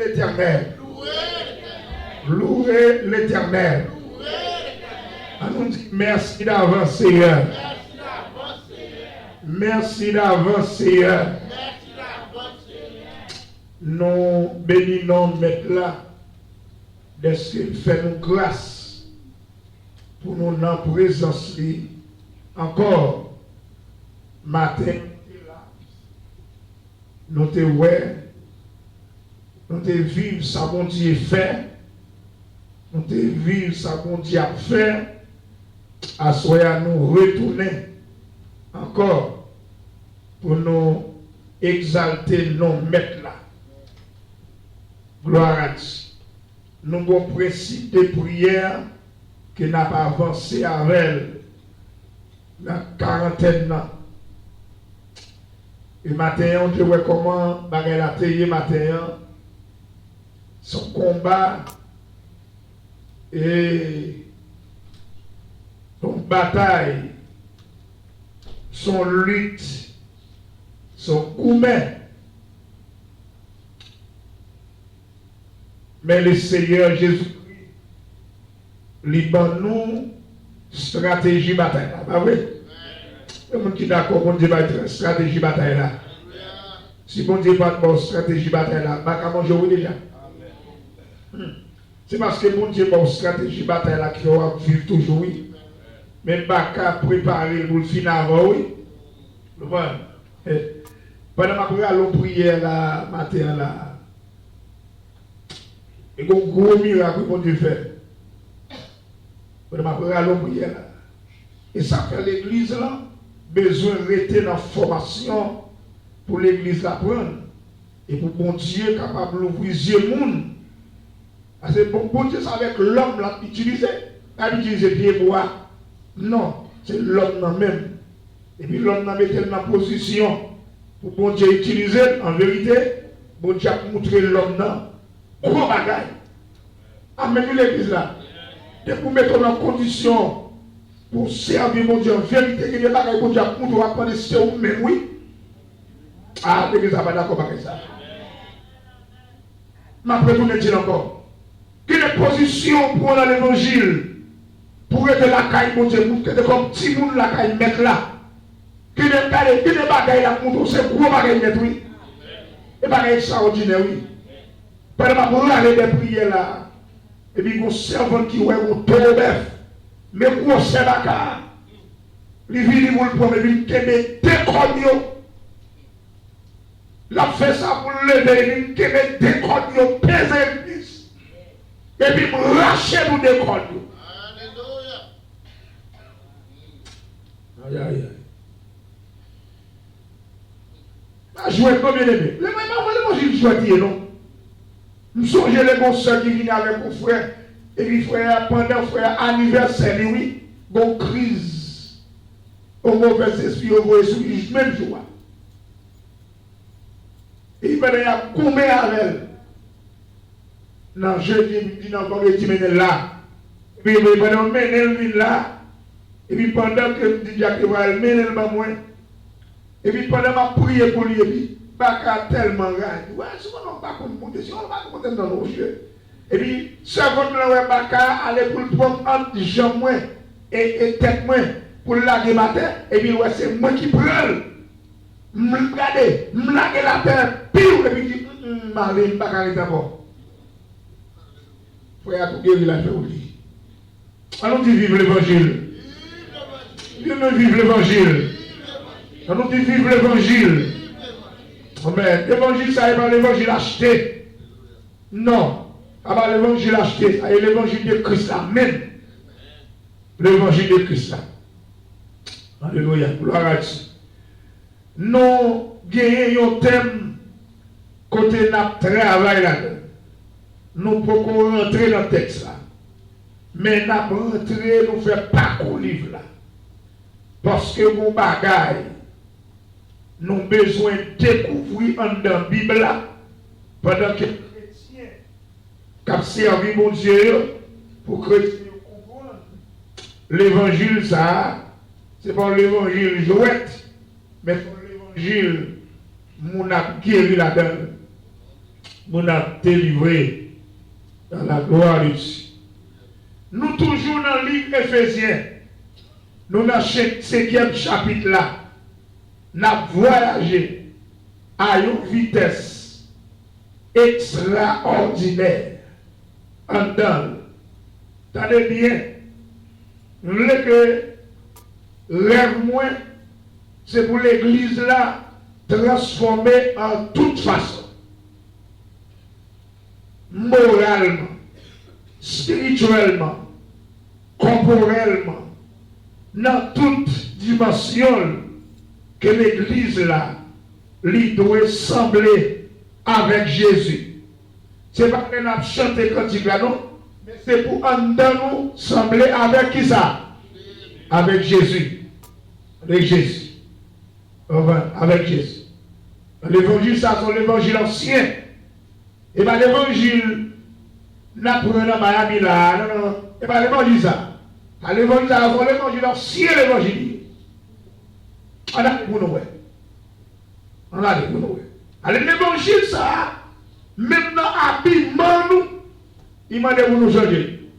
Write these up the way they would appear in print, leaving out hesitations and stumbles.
l'Éternel. Louez l'Éternel. On nous dit merci d'avance, Seigneur. Merci d'avance, Seigneur. Nous bénissons maintenant de ce qu'il fait nous grâce pour nous en présence encore matin. Nous te ouais, nous te vivre ça bon Dieu fait, nous te vivre ça bon Dieu a fait, à soya nous retourner encore pour nous exalter nos maîtres là. Gloire à Dieu. Nous avons principe de prière qui n'a pas avancé avec la quarantaine là. Et matin, on te voit comment bagay la teye matin, son combat et son bataille, son lutte, son combat. Mais le Seigneur Jésus-Christ, il donne nous stratégie bataille. Pas vrai? Le monde qui est d'accord, bon Dieu va être stratégie bataille là. Si bon Dieu pas de stratégie bataille là, pas comment jouer déjà. C'est parce que bon Dieu pas stratégie bataille là qui va vivre toujours oui. Mais pas qu'à préparer pour le final avant oui. Pendant que je prière là matin là, et un gros miracle que bon Dieu fait. Pendant que je prière là, et ça fait l'église là. Besoin de rester dans la formation pour l'église apprendre et pour bon Dieu capable d'ouvrir les yeux monde. Parce que bon Dieu, c'est avec l'homme l'a utilisé. Pas utiliser pied bois. Non, c'est l'homme même. Et puis l'homme n'a mis dans position pour bon Dieu utiliser. En vérité, bon Dieu a montré l'homme dans gros bagaille. Amen l'église là. Et pour mettre en condition pour servir mon Dieu en vérité, que les bagailles pour Dieu pour nous apprendre c'est où même oui. Ah, l'église n'a pas d'accord avec ça. Mais après tout, je dis encore, que les positions pour dans l'évangile, pour être la caille, mon Dieu, pour être comme petit monde la caille mettre là, que les bagailles là pour nous, c'est gros bagailles mettre oui. Et bagailles extraordinaires oui. Pendant que vous allez des prières là, et puis mon servant qui ouais, mon bœuf. Mais pour ce baka, les villes vont le prendre, ils vont déconner. La fait ça pour lever, ils vont déconner, peser plus. Et puis racher nous déconner. Aïe aïe aïe. Je jouer comme bien aimé. Le même je non. Je songe les bons soeurs qui viennent avec mon frère. Et puis frère, pendant frère anniversaire, oui, bon crise. Au mauvais esprit, au mauvais esprit, même jour. Et il y a combien avec elle. Non, je dis, non, comme il dit, là. Et puis pendant que je là, et puis pendant que je dis, que elle mène le moins. Et puis pendant que je prie pour lui, et puis, pas tellement grave. Ouais, si on n'a pas compté, si on n'a pas compté dans nos yeux. Et puis, seconde là, Baka allait pour le prendre entre jambes et tête pour le laguer matin. Et puis, ouais, c'est moi qui prends. Me regarder, me laguer la terre, pire, et puis, dit, Marlene, Baka est d'abord. Frère, pour guérir la féolie. Allons dit vive l'évangile. Dieu me vive l'évangile. Allons dit vive l'évangile. Amen. L'évangile, ça n'est pas l'évangile acheté. Non. Ah bah l'évangile acheté, c'est l'évangile de Christ là même. L'évangile de Christ là. Alléluia, gloire à Dieu. Nous gagnons un thème côté notre travail là. Nous pouvons rentrer dans le texte là. Mais nous rentrer, nous faire parcours livre là. Parce que mon bagaille, nous avons besoin de découvrir dans la Bible là. Pendant que qui servi mon Dieu pour que comprendre. L'évangile, ça, c'est pas l'évangile jouette, mais c'est l'évangile, mon a guéri la donne. nous avons délivré dans la gloire de Dieu. Nous toujours dans le livre Éphésiens, nous dans le 5e chapitre là, nous avons voyagé à une vitesse extraordinaire en dedans. Tenez bien, nous voulons que rêve moins, c'est pour l'église là transformer en toute façon. Moralement, spirituellement, corporellement, dans toute dimension que l'église là, lui doit sembler avec Jésus. Ce n'est pas que nous chanter cantique là, non? Mais c'est pour en nous sembler avec qui ça? Avec Jésus. Avec Jésus. Avec Jésus. L'évangile, ça, c'est l'évangile ancien. Et bien l'évangile, n'apprenons dans Miami là, non. Et bien l'évangile, ça. L'évangile, ça, c'est l'évangile ancien, l'évangile. On a des pour nous. On a des pour nous. Alors l'évangile, ça, même dans l'habillement, nous, il m'a dit pour nous changer.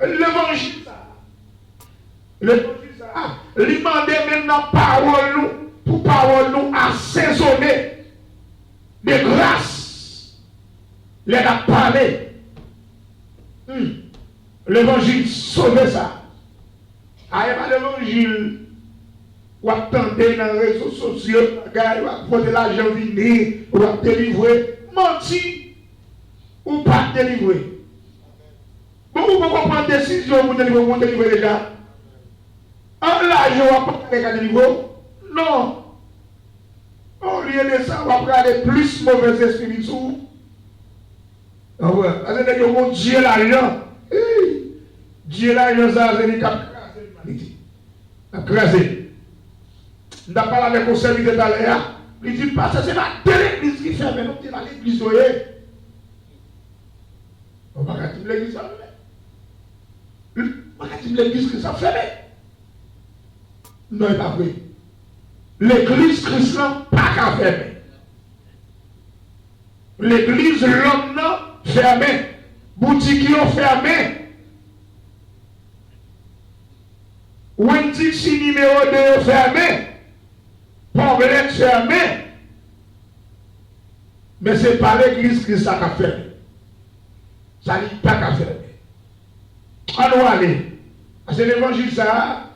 L'évangile, ça. L'évangile, ça. Il m'a dit même dans la parole, nous, pour parole, nous, assaisonner de grâce. Les a parlé. L'évangile sauve ça. Aïe, l'évangile. Ou attendez dans les réseaux sociaux, ou apporter l'argent venir, ou délivrer, menti, ou pas délivrer. Beaucoup pour prendre des décisions pour délivrer déjà. En l'argent, ou pas délivrer. Non. Au lieu de ça, on va prendre plus mauvais esprits sous. Ah ouais, parce que mon Dieu l'argent. Dieu l'argent, ça, c'est une crasé. Nous avons parlé avec le serviteur tout à l'heure. Il dit, parce que c'est pas l'église qui ferme, non, c'est pas l'église. On va dire l'église ça ferme. On va dire l'église qui ça ferme. Non, il n'est pas vrai. L'église chrétienne pas qu'à fermer. L'église l'homme non fermée. Boutique fermée. Wendy numéro 2 fermé. Pommelette fermé. Mais ce n'est pas l'église qui ça a fermé. Ça n'est pas qu'à fermer. On doit aller. Parce que l'évangile ça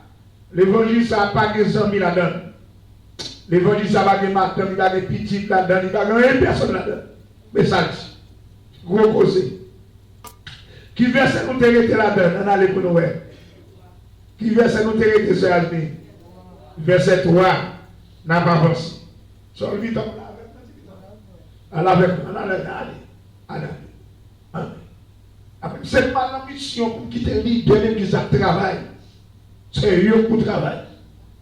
n'a pas des amis là-dedans. L'évangile ça va des matins, il y a des petites là-dedans, il n'y a rien personne là-dedans. Mais ça dit. Gros causé. Qui verset nous t'arrêter là-dedans? On allait pour nous. Qui verset nous t'arrêter sur Almi? Verset 3. N'a pas avancé. Sur vite, on allait. C'est pas la mission pour quitter l'idée de l'église à travail. C'est eux pour travail.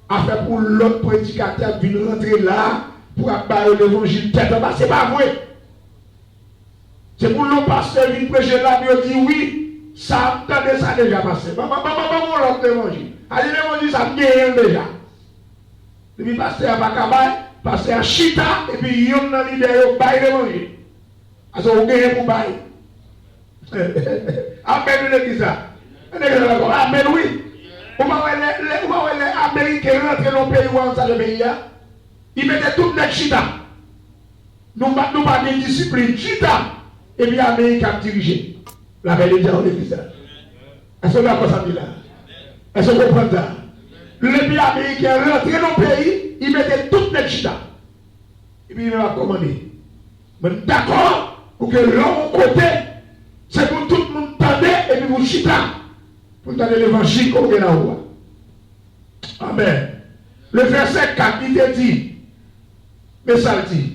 Afin pour l'autre prédicateur venir rentrer là pour appareiller l'évangile tête en bas. C'est pas vrai. C'est pour l'autre pasteur venir prêcher là, il dit oui, ça a ça déjà passé. L'autre évangile. Allez, l'évangile, ça me gagne déjà. Et puis pasteur à Bakabaye, pasteur à Chita, et puis il y a un leader qui a l'évangile. Alors, on gagne pour bailler. Amen, l'église là. Amen, oui. On va voir les Américains rentrer dans le pays où on s'est pays. Ils mettaient tout le Chita. Nous n'avons pas de discipline. Chita. Et puis l'Amérique a dirigé. La veille de l'église là. Est-ce que vous comprenez ça? Est-ce que vous comprenez ça? Les pays américains rentraient dans le pays, ils mettaient tout le Chita. Et puis ils m'ont commandé. Mais d'accord, pour que l'homme côté, c'est pour tout le monde tendre et puis vous Chita. Pour tendre l'évangile qu'on vient en haut. Amen. Le verset 4, il te dit, mais ça le dit,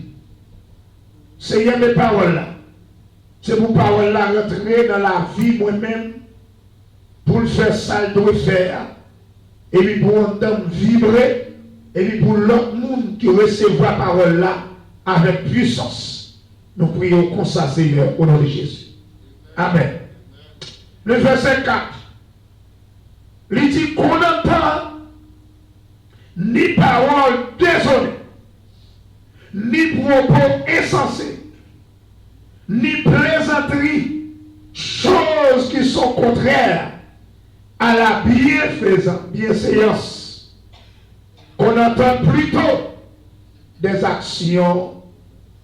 Seigneur, mes paroles là, c'est pour paroles là rentrer dans la vie moi-même, pour le faire ça, il doit faire, et puis pour entendre vibrer, et puis pour l'autre monde qui recevra parole là avec puissance. Nous prions comme ça, Seigneur, au nom de Jésus. Amen. Le verset 4. Il dit qu'on n'entend ni parole désolée, ni propos insensés, ni plaisanteries, choses qui sont contraires à la bienséance, qu'on entend plutôt des actions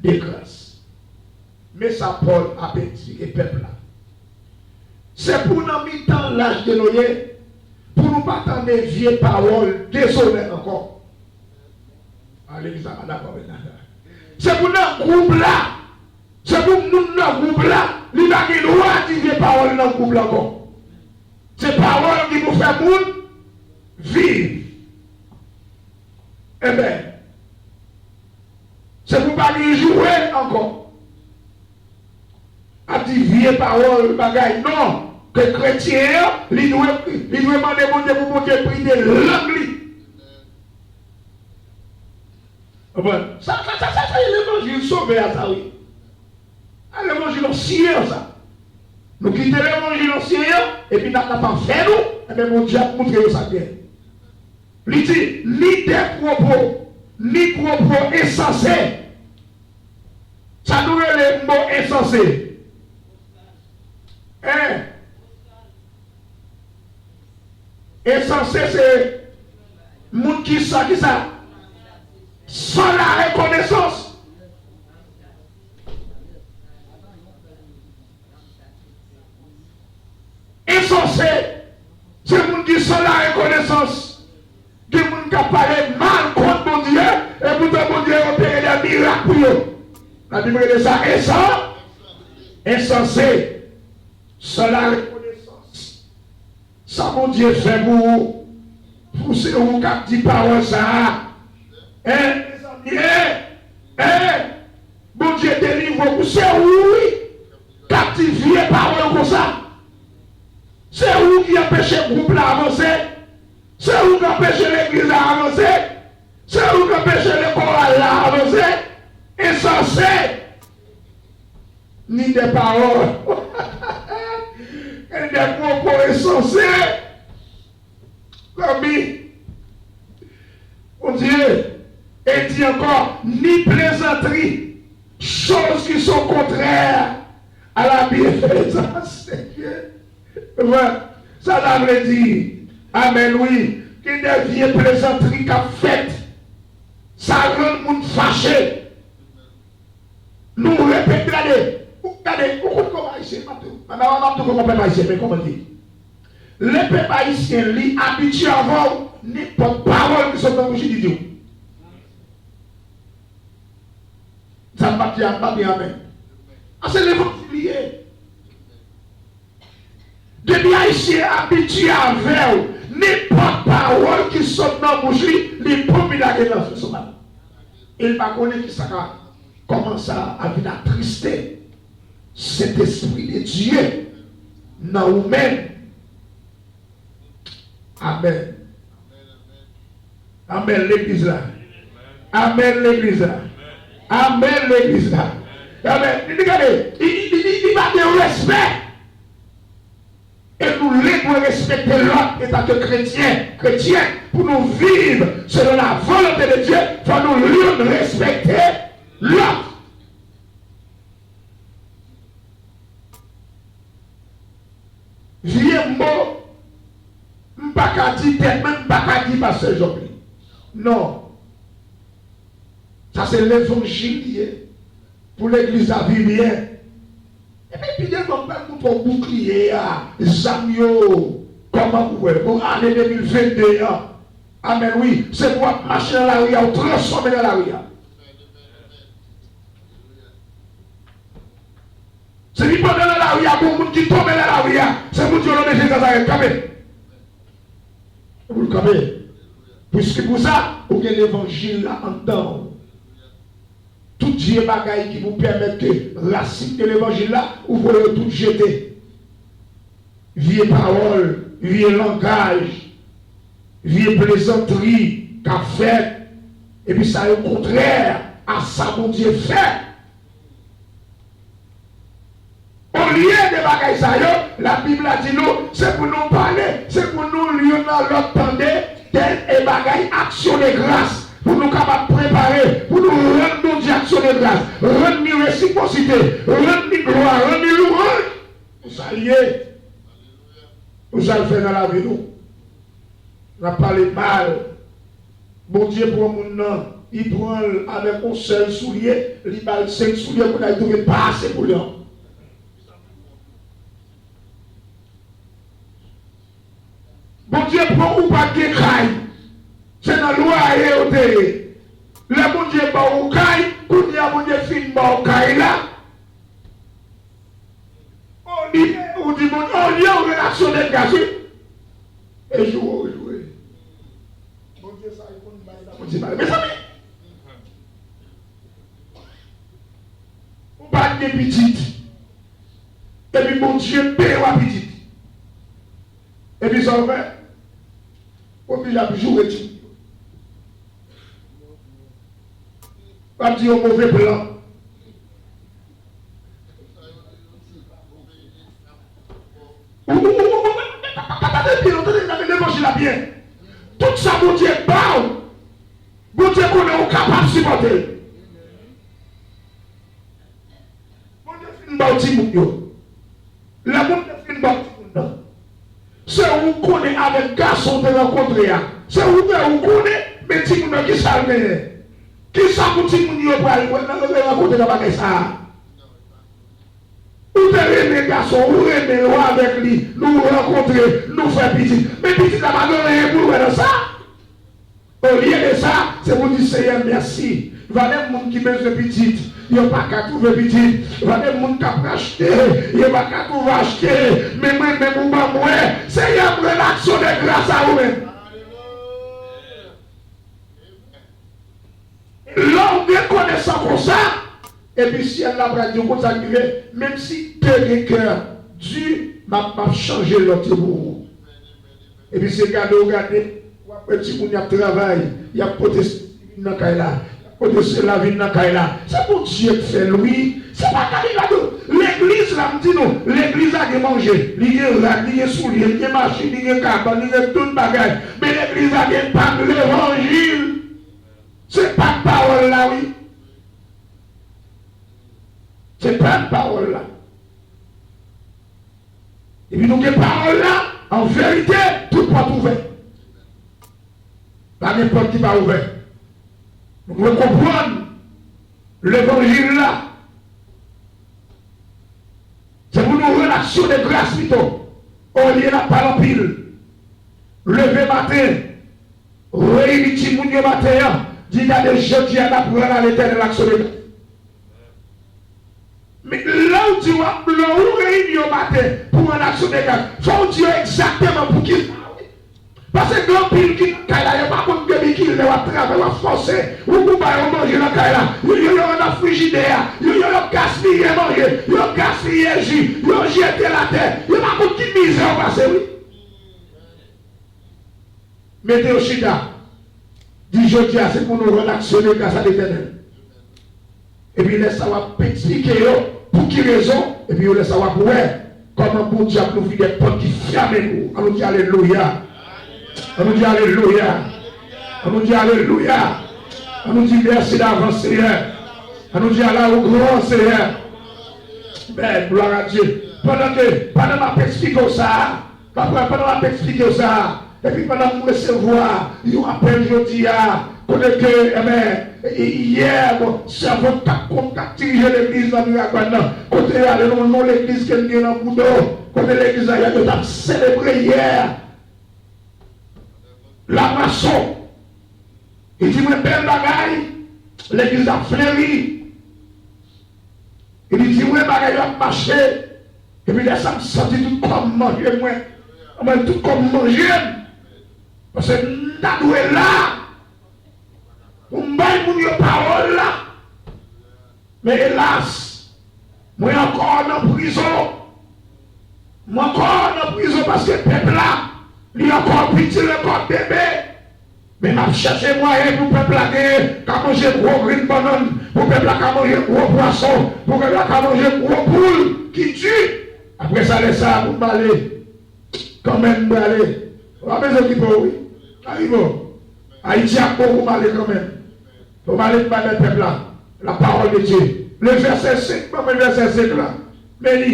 de grâce. Mais ça, Paul a dit, et peuple là. C'est pour nous mi-temps l'âge de Noé, pour nous pas attendre des vieilles paroles, désolé encore. Allez, ça va d'accord maintenant. C'est pour nous groupe là, c'est pour nous groupe là, il va y avoir des vieilles paroles dans le groupe là encore. C'est paroles qui nous font monde vivre. Eh bien, c'est pour pas y jouer encore. A dit vieille parole, bagaille. Non, que chrétien, il doit demander mon Dieu pour mon Dieu prier l'anglais. Ça, c'est l'évangile sauvé à ça, oui. L'évangile ancien, ça. Nous quittons l'évangile ancien, et puis nous n'avons pas fait nous, et bien mon Dieu a montré ça bien. Il dit, ni des propos insensés. Ça nous est les mots insensés. Insensé, c'est moun qui ça, sans la reconnaissance. Insensé, c'est moun qui sans la reconnaissance. Qui moun qui parle mal contre mon Dieu, et pourtant mon Dieu a opéré des miracles pour eux. La Bible dit ça, insensé, sans la reconnaissance. Ça, mon Dieu fait pour ceux qui ont dit paroles ça. Mon Dieu délivre pour ceux qui captivé paroles comme ça. C'est où qui empêche le groupe à avancer. C'est où qui empêche l'église à avancer. C'est où qui empêche le chorale à avancer. Insensé. Ni des paroles. Et des propos insensés. Comme mon Dieu. Et dit encore, ni plaisanterie, choses qui sont contraires à la bienfaisance. Ça veut dire, amen, oui, que des vieilles plaisanteries qu'a faites, ça rend le monde fâché. Nous répétons, regardez, comment haïtien, maintenant, comment on peut haïtien, mais comment dire? Les peuples haïtiens, les habitués à voir n'importe parole qui sont dans le bouche de Dieu. Ça ne va pas bien, amen. C'est l'évangile. Depuis haïtien habitué à voir n'importe parole qui sont dans le bouche, les premiers dans ce soir. Il ne va pas connaître qui ça commence à venir attrister cet esprit de Dieu dans nous-mêmes. Amen. Amen, l'église là. Amen, l'église là. Amen, l'église là. Amen. Regardez, il va de respect. Et nous devons respecter l'autre état de chrétien, pour nous vivre selon la volonté de Dieu. Il faut nous respecter l'autre. Vieux mot. Mbakadi tête, même Mbakadi pas ce jour. Non. Ça c'est l'évangile pour l'église à vivre bien. Et puis, il y a un bouclier à Zamio. Comment vous voyez? Pour l'année 2022. Amen, oui. C'est pour marcher dans la rue, ou transformer dans la rue. C'est pas dans la rue, pour les gens qui tombent dans la rue. C'est pour Dieu le Jésus dans la rue. Vous le savez, puisque pour ça, vous avez l'évangile là en dedans. Tout Dieu bagaille qui vous permet que racine de l'évangile là, vous pouvez tout jeter. Vieille parole, vieille langage, vieille plaisanterie qu'a fait, et puis ça est au contraire à ça mon Dieu fait. Au lieu de bagaille ça, la Bible a dit nous, c'est pour nous parler, c'est pour nous lier dans l'autre tendez, tel et bagaille action de grâce. pour nous capables de préparer, pour nous rendre nos actions de grâce, rendre nos réciprocité, rendre nos gloire, rendre nos louange. Vous saluez. Vous allez faire dans la vie, nous. On a parlé mal. Bon Dieu pour mon nom, il prend avec un seul soulier, il bat 5 souliers pour nous trouver pas assez pour lui. Bon Dieu prend ou pas de caille. C'est dans la loi et au télé. Le bon Dieu pas au caille, quand il y a bon Dieu fin pas au caille là. On dit, on dit, on y a une relation de gaz. Et jouer. Bon Dieu, ça il faut mais ça on parle de petites. Et puis bon Dieu paye la petite. Et puis ça va. On dit la jouer tout. Pas dire au mauvais plan. Bien. Tout ça, mon Dieu, bon Dieu, qu'on est capable de supporter. Bon Dieu, fin bauti moun. La monde fin bauti moun. C'est où qu'on est avec garçon de rencontrer. C'est où qu'on connaît, mais ti moun qui ça le qui ça pour ti moun yo pour aller rencontrer la bagaille ça. Ou te remet garçon, ou remet avec lui, nous rencontrer, nous faire petit. Mais petit n'a pas donné pour faire ça. Au lieu de ça, c'est pour dire Seigneur merci. Il y a des gens qui besoin de petit, il n'y a pas qu'à trouver petit. Il y a des gens qui ont acheté, il n'y a pas qu'à trouver acheter. Mais moi, même moi, Seigneur, prends l'action de grâce à vous-même. L'homme de connaissance comme ça. Et puis si elle a dit comme ça, même si tu es cœur, Dieu m'a changé l'autre pour. Et puis c'est regardez, petit moun y a travail, il y a protesté dans la Kaila, protesté la vie dans la Kaila. C'est pour Dieu qui fait lui. C'est pas l'église là, me dit non, l'église a mangé, il y a rat, il y a soulier, il y a machine, il y a cabane, il y a tout bagage. Mais l'église a pas de l'évangile. C'est pas de parole là, oui. C'est pas une parole là. Et puis nous avons parole là, en vérité, tout porte ouvert. Pas n'importe qui va ouvert. Nous devons comprendre l'évangile là. C'est pour nous relation de grâce plutôt. Au lieu de la parole pile. Levé matin, réunir tout le monde matin, dit à des gens qui ont appris à l'éternel l'action de grâce. Mais là où tu vas, là où réunir au matin pour une action de grâce, il faut dire exactement pour qui. Parce que grand pile qui n'a pas de bébé qui va travailler, va forcer, ou vous allez manger dans la caille, il y a un frigidaire, il y a un gaspillé manger, il y a un gaspillé jus, il y a un jeté la terre, il y a pas de qui misère passer, oui. Mettez au chida, dit je dis c'est pour nous relaxer grâce à l'éternel. Et puis laisse savoir expliquer pour qui raison, et puis laisse savoir pour comment bon Dieu nous fait des portes qui ferment nous. On nous dit alléluia. On nous dit alléluia. On nous dit alléluia. On nous dit merci d'avance, Seigneur. On nous dit Allah au grand Seigneur. Ben, gloire à Dieu. Pendant ma expliquer ça, pendant ma expliquer ça, et puis pendant que vous recevoir, il appelle jeudi à côté que, hier, cerveau t'a contacté l'église dans le côté aller dans l'église qui est dans le boudou, côté l'église a célébré hier. La maçon, il dit, moi, belle bagaille, l'église a fleuri. Il dit, moi, bagaille a marché. Et puis, là, ça me sentit tout comme manger, moi, tout comme manger. Parce que, nous est là. On m'a dit, parole là. Mais hélas, moi, encore en prison. Moi, encore en prison parce que le peuple là, il y a encore petit, le corps bébé. Mais m'a cherché moyen pour le peuple là, qu'à manger gros green banane, pour le peuple là, qu'à manger gros poisson, pour le peuple là, qu'à manger gros poule qui tue. Après ça, laisse ça pour m'aller. Quand même, m'aller. On va besoin qu'il peut, oui. Arrive. Haïti a beaucoup m'aller quand même. On va aller par le peuple là. La parole de Dieu. Le verset 5, le verset 5 là. Mais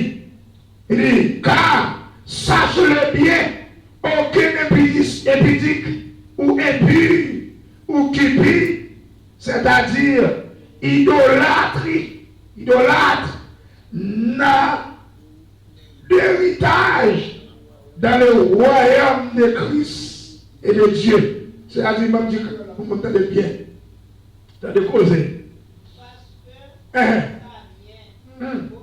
il dit, car sache-le bien, aucun épidique ou impur ou kipi, c'est-à-dire idolâtre, n'a d'héritage dans le royaume de Christ et de Dieu. C'est-à-dire, même Dieu, vous m'entendez bien. T'as de causer. Parce que aucun monde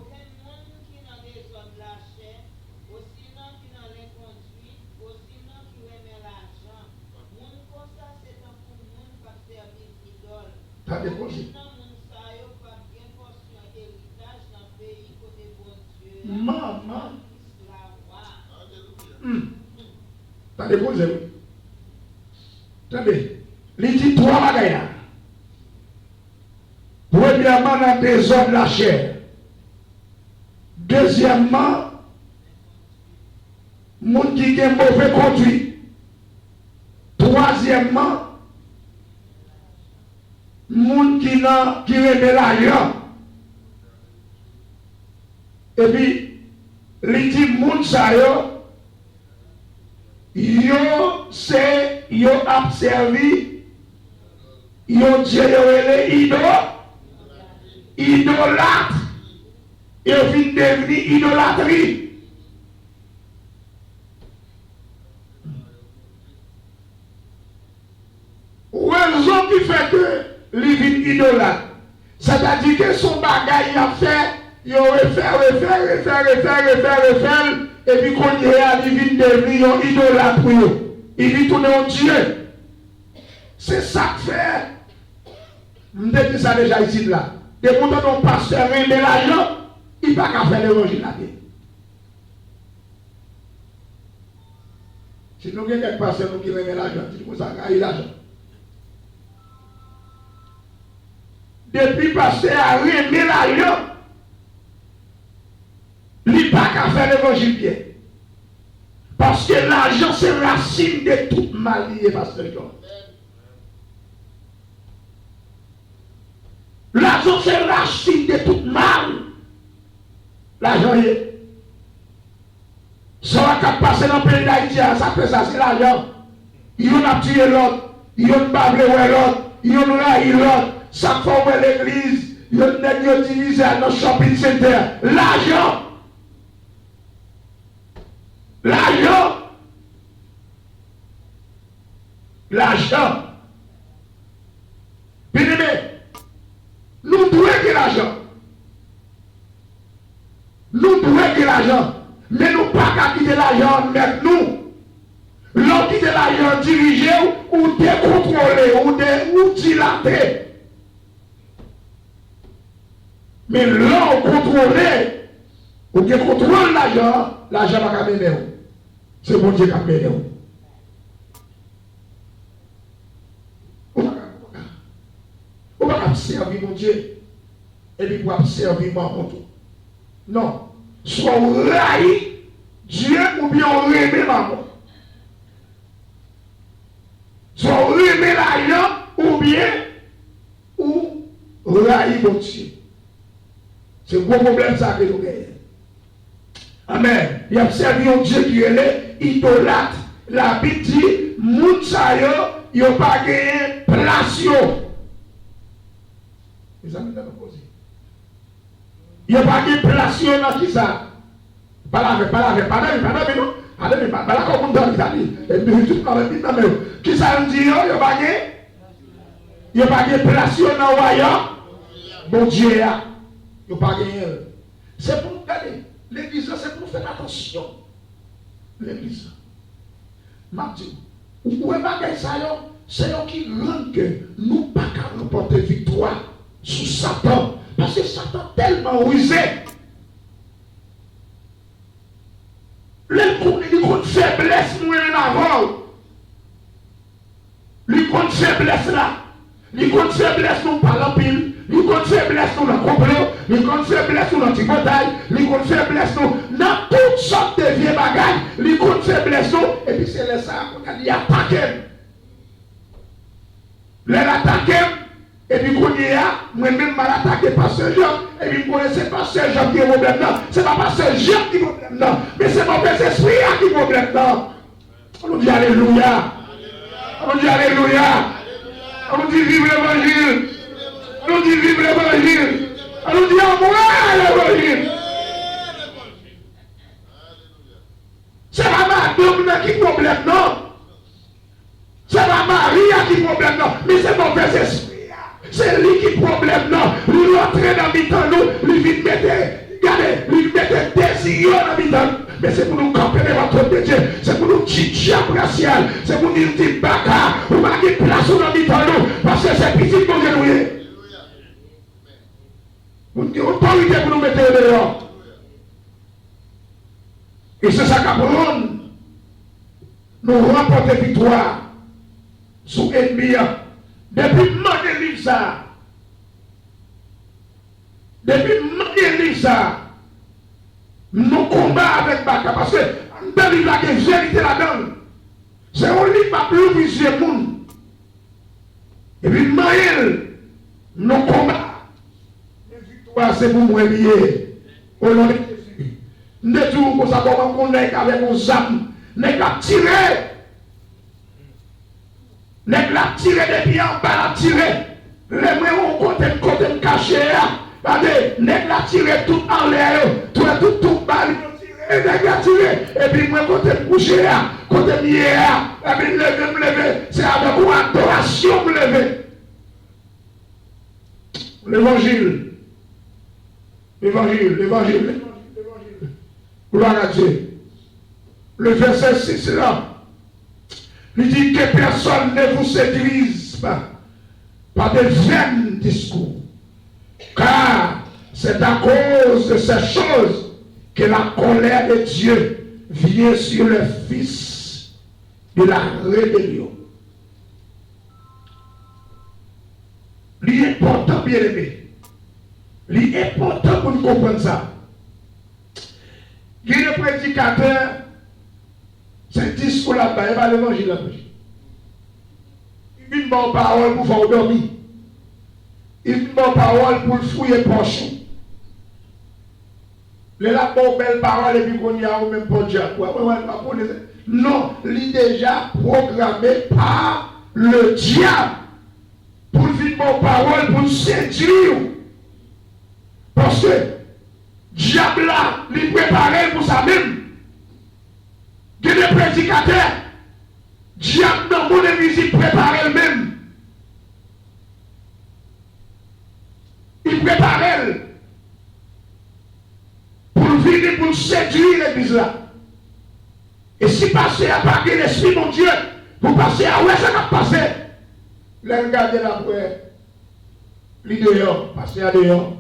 qui n'a des hommes de la chair, aussi non qui n'a les conduits, aussi non qui remet l'argent. Monde comme ça, c'est un pour monde pas servir d'idole. T'as de causer. Maman. T'as des causes, oui. Attendez. Il dit trois bagailles. Premièrement, dans des hommes de la chair. Deuxièmement, monde qui a mauvais conduit. Troisièmement, monde qui remet l'argent. Et puis, il dit, moun sa yo a servi, yo Dieu yo idolâtre, yo fin devenir idolâtrie. Raison qui fait que il vient idolâtre, c'est-à-dire que son bagage il a fait. Il refaire, et puis quand il vient devenir un idolâtre pour eux. Il vient tourner en Dieu. C'est ça que fait. Je me dis ça déjà ici là. Dès que ton pasteur remet l'argent, il ne va pas faire l'évangile là. Si nous avons quelques pasteurs qui remet l'argent, c'est pour ça qu'il y a l'argent. Depuis que le pasteur a remis l'argent, il n'y a pas qu'à faire l'évangile bien. Parce que l'argent, c'est racine de toute mal liée, pasteur John. L'argent, c'est racine de toute mal. L'argent est. Ça va passer dans le pays d'Haïti, ça fait ça, c'est l'argent. Ils ont tué l'autre, ils ont bablé l'autre, ils ont raillé l'autre, ça fait l'église, ils ont divisé dans le shopping center. L'argent. L'argent. Bien aimé, nous devons que l'argent. Nous devons que l'argent. Mais nous ne pouvons pas quitter l'argent avec nous. L'on quitte l'argent dirigé ou décontrôlé ou dilaté. Mais l'on contrôlé ou décontrôle l'argent, l'argent va pas mener. C'est bon Dieu qui a mené. On va pas servir mon Dieu et puis pour servir mon Dieu. Non. Soit on raille Dieu ou bien on remet maman. Soit on remet l'argent ou bien on raille mon Dieu. C'est un gros problème ça que nous gagnons. Amen. Il y a servi un Dieu qui est idolâtre. La Bible dit, moun sa yo, yo pas gagné place yo. Les amis, dans le posé. Yo pas gagné place yo dans qui ça? Pas la, non. Allez, pas la comme dans l'Italie. Et puis, tout le monde qui ça dit yo pas gagné? Yo pas gagné place yo dans le royaume. Bon Dieu, yo pas gagné. C'est pour nous garder. L'église, c'est pour faire attention. L'église. Mathieu, où est ma c'est eux qui rendent que nous ne pouvons pas remporter victoire sur Satan. Parce que Satan est tellement rusé. Il compte faiblesse, nous en avant. Il compte faiblesse là. Il compte faiblesse, nous parlons pile. Il compte faiblesse, nous dans le complot. Il compte faiblesse, nous dans le bataille. Il compte faiblesse, nous dans toutes sortes de vieilles bagailles. Il compte faiblesse, nous. Et puis c'est là ça qu'on a dit attaquer. Les attaquer, Et puis, quand il y a, moi-même, mal attaqué Pasteur Jean, et puis, je connaissais Pasteur Jean qui est problème là. Ce n'est pas Pasteur Jean qui est problème là, mais c'est mon Père Esprit qui est problème là. On nous dit Alléluia. On nous dit Alléluia. On nous dit vive l'évangile. On nous dit vive l'évangile. On nous dit envoie l'évangile. C'est pas madame qui est problème non. C'est pas Marie qui est problème non, mais c'est mon Père Esprit. C'est lui qui problème non. Lui entrer dans le temps nous, lui vite mettre, regardez, lui mettre désir dans le temps. Mais c'est pour nous camper devant notre de Dieu. C'est pour nous dire diable racial. C'est pour nous dire baka. Ou pas de place dans le temps nous. Parce que c'est petit pour Dieu nous. Nous avons autorité pour nous mettre dehors. Et c'est ça qu'après nous remporter victoire sous l'ennemi. Depuis manquer livre ça. Depuis manquer livre ça. Nous combattons avec Baka. Parce que dans le livre là, il y a une vérité là-dedans. C'est un livre pas plus vicieux pour nous. Et puis, Maël, nous combattons. Les victoires, c'est pour moi lié. Au nom de Jésus. Nous disons que ça va avec nos âmes. Nous avons tiré. Nous avons tiré depuis en bas, tiré. Les mains ont côté caché. Regardez, nous avons tiré tout en l'air. Tout bas, nous avons tiré. Et puis, moi, côté couché, côté mieux, et puis, me lever. C'est avec une adoration me lever. L'évangile. L'évangile. Gloire à Dieu. Le verset 6 là. Il dit que personne ne vous séduise pas par de vains discours. Car c'est à cause de ces choses que la colère de Dieu vient sur le fils de la rébellion. L'important, bien aimé, l'important pour nous comprendre ça. Il y a des prédicateurs, c'est discours là-bas, il va l'évangile là-bas. Il vient de parole pour faire dormir. Il vient de parole pour fouiller pochon. Les là bon belle parole et puis qu'on y a au même pour Dieu. Non, il est déjà programmé par le diable pour vivre mon parole pour séduire. Parce que diable là, il préparé pour ça même. Il y a des prédicateurs. Diable dans mon église, il prépare elle-même. Il prépare elle. Pour venir pour séduire l'église là. Et si passer à partir de l'esprit, mon Dieu, vous passez à où ça va passer? Là, regardez la prière. Les dehors, passez à dehors.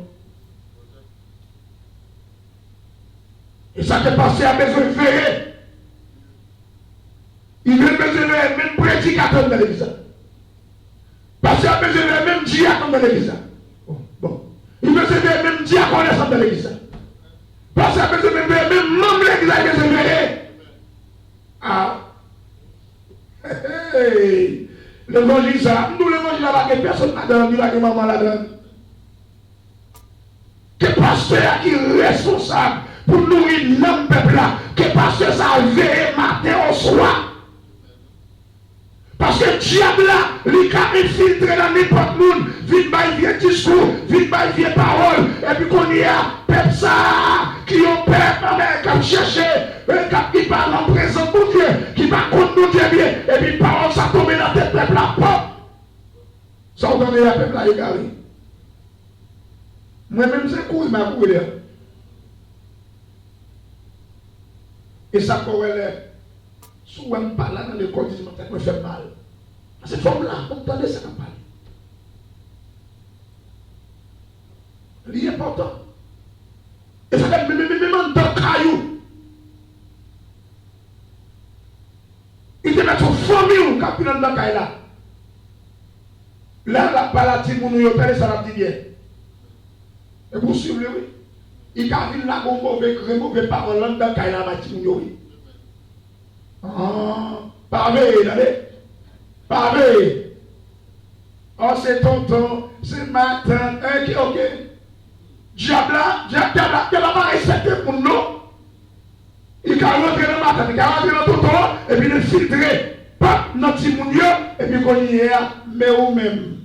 Et ça qui est passé à besoin de faire. Il veut besoin de même prédicateur dans l'église. Parce qu'il a besoin de même diacre dans l'église. Bon. Il veut besoin de même diacre dans l'église. Parce qu'il a besoin de même membre de l'église qui se veille. Ah. Hey. L'évangile, ça. Nous, l'évangile, là, que personne n'a donné, là, que maman l'a donné. Que pasteur qui est responsable pour nourrir notre peuple là. Que pasteur ça veille matin au soir. Parce que diable là, il a infiltré dans n'importe monde, vite par vieux discours, vite par vieux paroles, et puis qu'on y a peuple ça, qui ont peuple, qui a cherché, qui parle en présence de Dieu, qui va contre nous Dieu bien, et puis parole ça tombe dans la tête peuple là, pop! Ça on donne la peuple là égaré. Moi-même c'est cool, ma cour là. Et ça corrèle. Souvent, on parle dans l'école, disent que me fait mal. Cette forme-là, on entendait ça qu'on parle. C'est important. Et ça fait même en tant caillou. Il te met son famille quand il est dans le caillou là. Là, la palatine, mon nous ça l'a dit bien. Et pour suivre, oui. Il a vu la mauvais parole dans le caillou là, oui. Ah, pavé, allez. Pavé. Oh, c'est tonton, c'est ma tante. Ok. Diable pas respecté pour nous. Il a rentré dans ma tante, il a rentré dans tonton, et puis il filtré. Pas dans petit monde, et puis qu'on y est, mais ou même.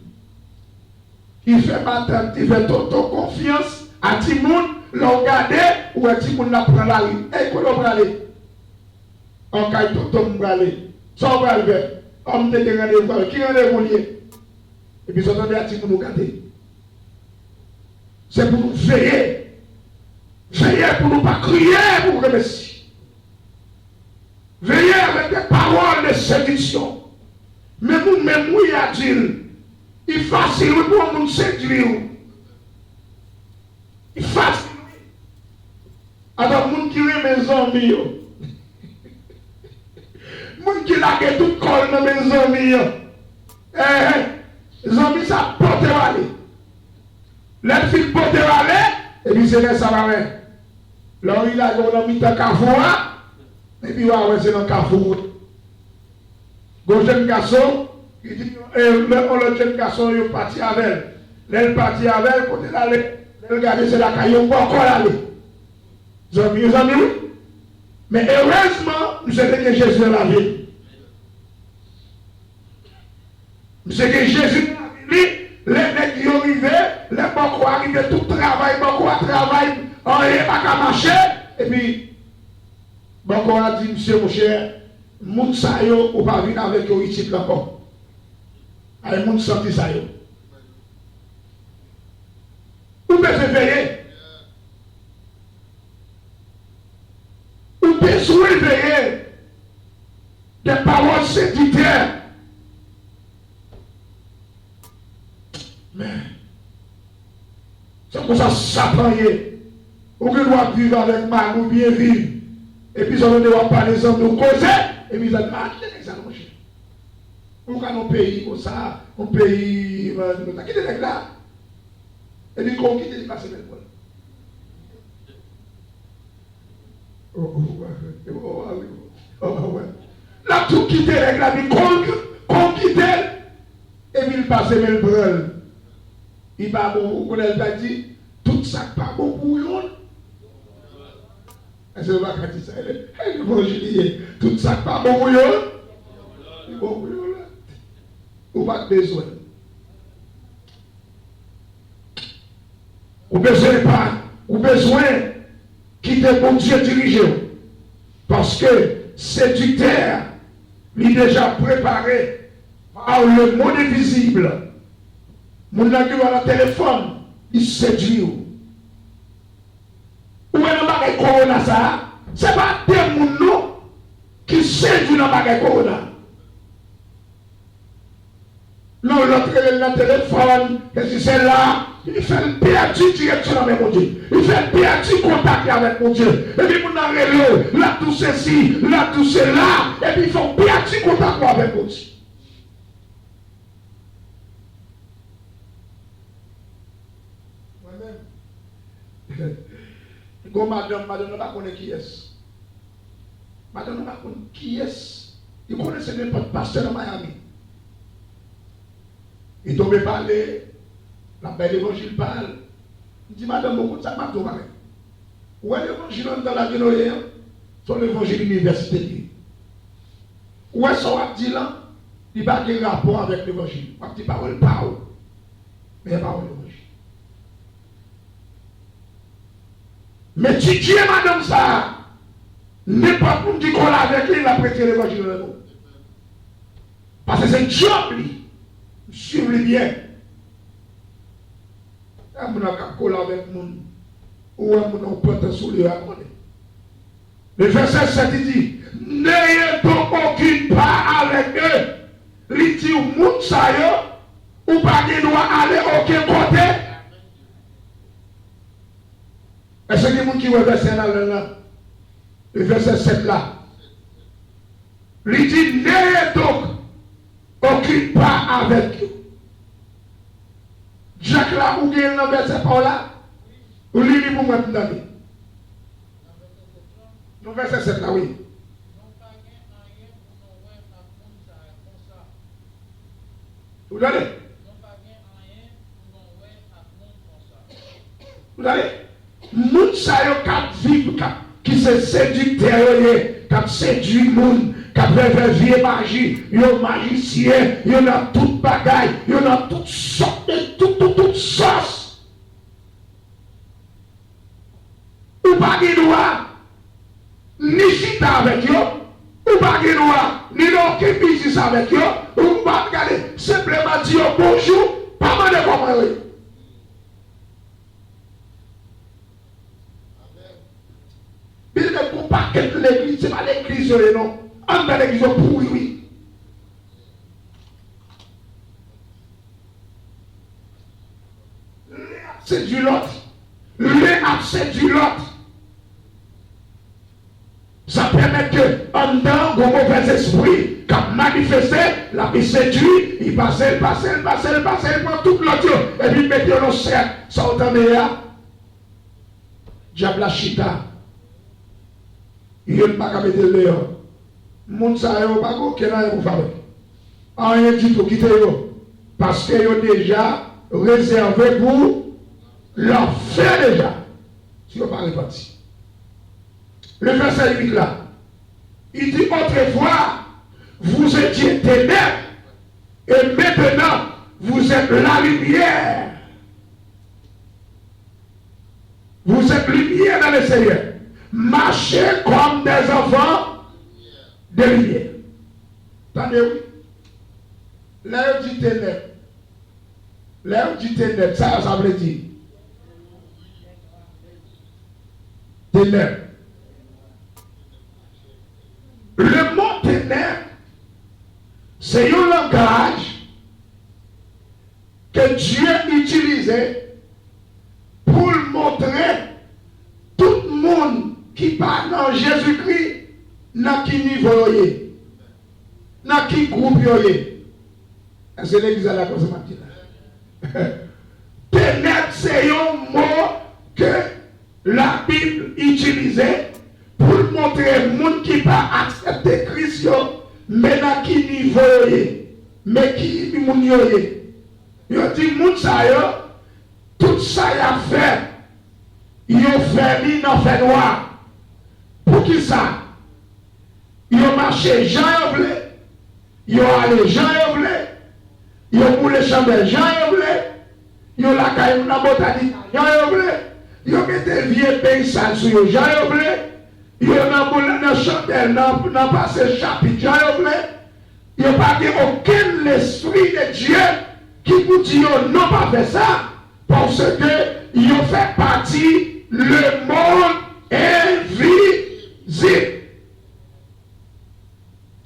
Il fait ma tante, il fait tonton confiance à petit monde, le regarder, ou à petit monde la prend la rue. Et qu'on va aller. En cas de tonton, on va aller. Ça, on va aller faire. On me dit rendez-vous, qui rendez-vous lié? Et puis, ça donne à petit monde nous garder. C'est pour nous veiller. Veiller pour nous pas crier pour le Messie. Veiller avec des paroles de séduction. Mais nous-mêmes, oui, à dire, il est facile pour nous séduire. Il est facile. Alors, nous qui aiment mes amis, nous qui lâchent tout col dans mes amis, les amis, ça porte aller. Les filles portent aller, et puis c'est là ça va aller. Là, il a mis dans le carrefour, et puis c'est dans le carrefour. Le jeune garçon, il dit, le jeune garçon, il est parti avec elle. Là, il est parti avec elle, quand il allait, il regardait, c'est la caille, on peut encore aller. Les amis, oui. Mais heureusement, nous savons que Jésus est la vie. Nous savons que Jésus est la vie. Les nègres qui arrivent, les bocaux arrivent, tout travail, bocaux à travail, on n'est pas qu'à marcher. Et puis, bocaux a dit, monsieur, mon cher, moun sa yo, ou pas venir avec eux ici encore. Allez, moun senti sa yo. Ou peut se veiller. Ou peut se veiller des paroles séducteurs. Mais, c'est pour ça que Satan est. Ou que doit vivre avec moi, ou bien vivre. Et puis, on doit parler des hommes, nous causer. Et puis, ça va quitter ça, mon cher. Ou quand on pays comme ça, on pays, on a quitté les là. Et puis, on quitte les passer même pas. Là, tout quitter les là, puis qu'on quitte, et puis il passe même brûle. Il va bon, on a dit, tout ça pas bon pour eux. C'est pas quand il s'est l'évangile, tout ça pas bon pour eux. C'est bon pour eux. Ou pas besoin. Ou besoin pas, ou besoin quitter pour Dieu diriger. Parce que séducteur, il est déjà préparé par le monde invisible. Mon ami a le téléphone, il séduit. Où est le bagage corona ça? Ce n'est pas des gens qui séduit dans le bagage corona. Non, l'autre le téléphone, et si c'est là, il fait le perdu direction avec mon Dieu. Il fait le perdu contact avec mon Dieu. Et puis, mon ami, là tout ceci, là tout cela, et puis ils font perdu contact avec mon Dieu. Go madame ne pas connaître qui est. Madame ne pas connaître qui est. Il connaissait même pas de pasteur dans Miami. Il tombait parler, la belle évangile parle. Il dit madame, beaucoup de ça m'a tout parlé. Où est l'évangile dans la Guinée? C'est l'évangile universitaire. Où est ce qu'on dit là? Il n'y a pas de rapport avec l'évangile. On dit parole, mais il n'y a pas de l'évangile. Mais tu dis, madame, ça, n'est pas pour dire qu'on l'a avec lui, il a prêté l'évangile de nous. Parce que c'est un job, lui. Suivez bien. On a coller avec nous. Ou on peut sur le raconter. Le verset 7 il dit, n'ayez donc aucune part avec eux. Il dit, ou moun sa yo, ou pas qu'il doit aller aucun côté. Est-ce que les gens qui ont verset là, le verset 7 là, il dit, n'ayez donc aucune part avec eux. Jacques là, où il dans le verset par là, ou lui pour moi tout d'année. Le verset 7 là, oui. Vous donnez? Vous savez, moun sa yo kap vivre, qui se séducteur, qui séduit moun, qui fait vie magie, yo magicien, yo dans toute bagaille, yo dans toutes sortes de toute sauce. Ou pas de droit, ni chita avec yo, ou pas de droit, ni aucun business avec yo, ou pas regarder, simplement dire bonjour, pas mal de comment yo. Il ne faut pas que l'église, ce n'est pas l'église, non. En dans l'église, pourri, oui. C'est du lot. C'est du lot. Ça permet que, en dedans, vos mauvais esprits, qui manifesté, la vie séduit, il passe, il prend tout l'autre, et puis il met dans le cercle, ça entend là. Diable chita. Il n'y a pas qu'à mettre le léon. Moun sa yo pas qu'aucun pour faire. Rien du tout, quittez yo. Parce que yo déjà réservé pour leur faire déjà. Si vous ne parlez pas ici. Le verset 8 là. Il dit autrefois, vous étiez ténèbres. Et maintenant, vous êtes la lumière. Vous êtes lumière dans le Seigneur. Marchez comme des enfants de lumière. Attendez, oui. Là, on dit ténèbres. Là, on dit ténèbres. Ça veut dire. Ténèbres. Le mot ténèbres, c'est un langage que Dieu utilisait pour montrer tout le monde qui parle dans Jésus-Christ, dans quel niveau il est, dans quel groupe il est. Est-ce que l'église a la cause maintenant? Ténèbres, c'est un mot que la Bible utilisait pour montrer le monde qui pas accepté Christ, mais dans quel niveau il est, mais qui monde il est. Il dit, monde ça, tout ça il a fait. Il a fait mis dans fait noir. Pour qui ça? Il a marché Jean et blé. Il a allé Jean et blé. Il a boulé chambre Jean et blé. Il a la caille dans botanique Jean et blé. Il a mis des vieux pays sales sur Jean et blé. Il a boulé dans chandelle, dans passé chapitre Jean et blé. Il n'a pas dit aucun esprit de Dieu qui vous dit non pas faire ça. Parce que il a fait partie le monde invisible.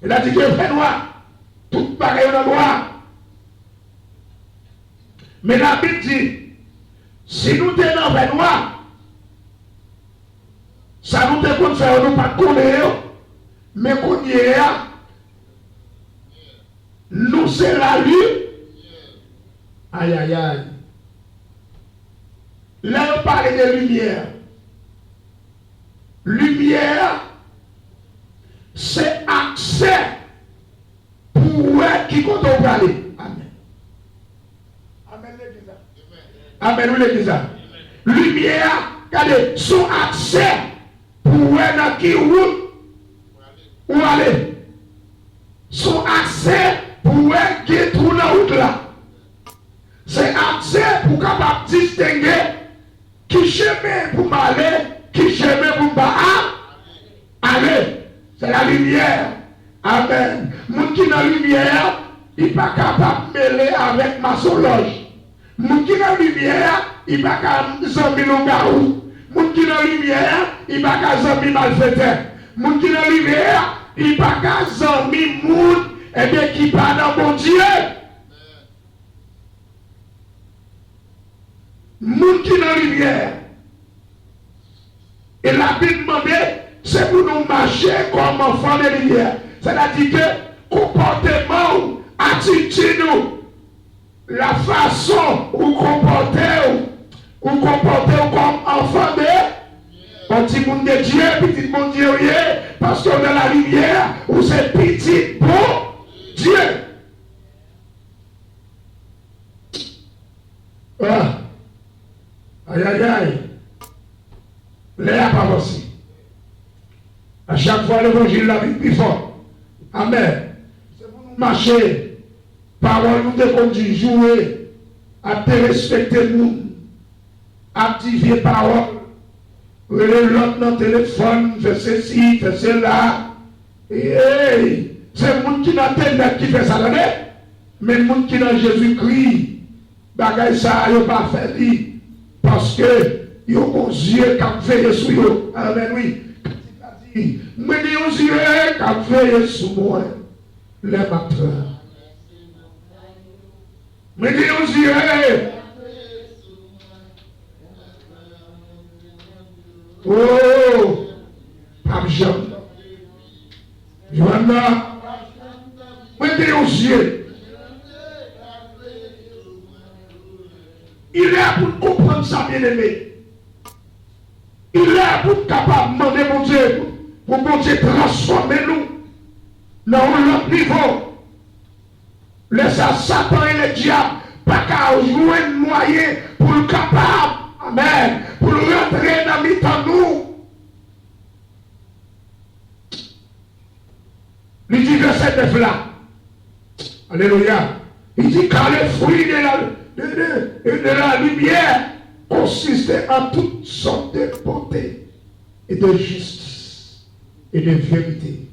Il a dit que fait noir. Tout pareil dans noir. Mais la Bible dit, si nous sommes dans le noir, ça nous déconne faire nous pas connaître, mais qu'on y est, nous c'est la lutte. Aïe aïe aïe. Là, on parle de lumière. Lumière, c'est accès pour qui compte au aller. Amen. Amen, l'église. Amen, oui, l'église. Lumière, regardez, son accès pour dans qui route où aller. Son accès pour qui trouve la route là. C'est accès pour capable distinguer qui chemin pour m'aller, qui chemin pour aller. C'est la lumière. Amen. Moun qui dans la lumière, il n'est pas capable de mêler avec ma loge. Moun qui dans la lumière, il n'est pas capable de zombi loup-garou. Moun qui dans la lumière, il n'est pas capable de zombi malfaiteur. Moun qui dans la lumière, il n'est pas capable de zombi moun, et bien qui parle dans mon Dieu. Moun qui dans la lumière. Et la Bible demandait, c'est pour nous marcher comme enfants de lumière. C'est-à-dire que comportement, attitude, la façon où comporter comme enfant de petit monde de Dieu, petit monde de Dieu, parce qu'on a la lumière, où c'est petit pour Dieu. Ah. Aïe aïe aïe. Les a pas avancé. À chaque fois, l'évangile la vie plus fort. Amen. C'est pour nous marcher. Parole nous te conduit, jouer, à te respecter nous, activer parole. L'autre dans le téléphone, fais ceci, fais cela. Et c'est le monde qui n'a pas qui fait ça, mais le monde qui dans Jésus-Christ, bagay ça, il n'a pas fait lui. Parce que il a un yeux qui a veillé sur eux. Amen, oui. Mais il y a un yeux qui a veillé sur moi. Les matins. Mais il y a un yeux. Oh, Pape Jean. Johanna. Mettez aux yeux. Il est là pour comprendre ça, bien-aimé. Il est là pour être capable de demander mon Dieu, pour mon Dieu transformer nous dans un autre niveau. Laissez Satan et le diable pas qu'à jouer un moyen pour le capable. Amen. Pour rentrer dans le temps nous. Il dit verset 9 là. Alléluia. Il dit car le fruit de la lumière consiste en toutes sortes de bonté et de justice et de vérité.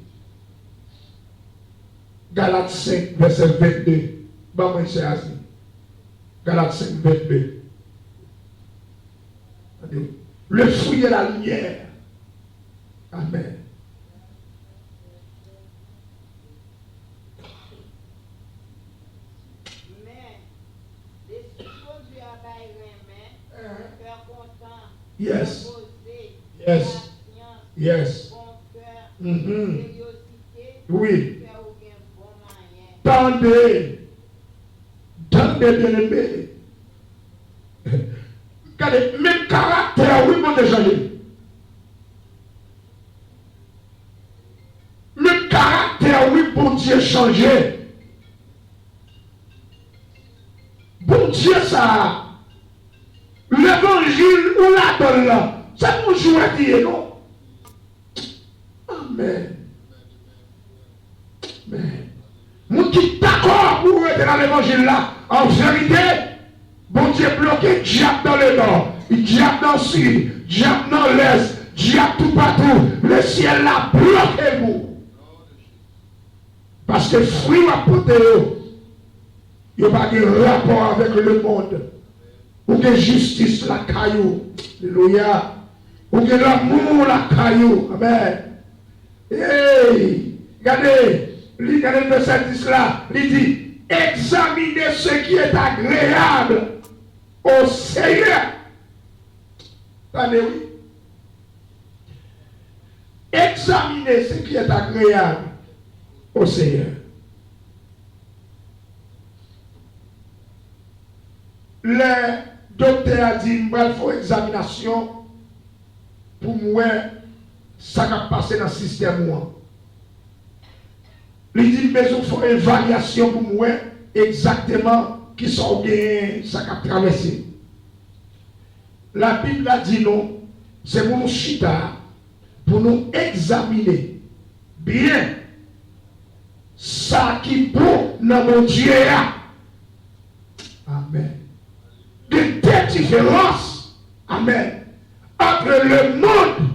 Galates 5, verset 22. Bon, moi, c'est assis. Galates 5, 22. Le fruit de la lumière. Amen. Yes. Yes. Yes. Oui. Tendez. Tendez, bien-aimé. Regardez, même caractère, oui, mon déjà. Même caractère, oui, bon Dieu changé. Bon Dieu, ça. L'évangile ou la donne là, c'est pour jouer à dire non. Amen. Amen. Nous qui d'accord pour être dans l'évangile là, en vérité, bon Dieu bloqué diable dans le nord, diable dans le sud, diable dans l'est, diable tout partout. Le ciel là bloqué vous. Parce que fruit à porter, il n'y a pas de rapport avec le monde. Ou que justice la caillou. Alléluia. Ou que l'amour la caillou. Amen. Hey, regardez le verset 10 là. Il dit, examinez ce qui est agréable au Seigneur. Attendez, oui. Examinez ce qui est agréable au Seigneur. Le docteur a dit, il faut examination pour moi, ça va passer dans le système. Il dit, mais il faut une évaluation pour moi, exactement, qui sont bien, ça va traverser. La Bible a dit non, c'est pour nous chita, pour nous examiner bien ça qui est bon dans mon Dieu. Amen. De telle différence, amen, entre le monde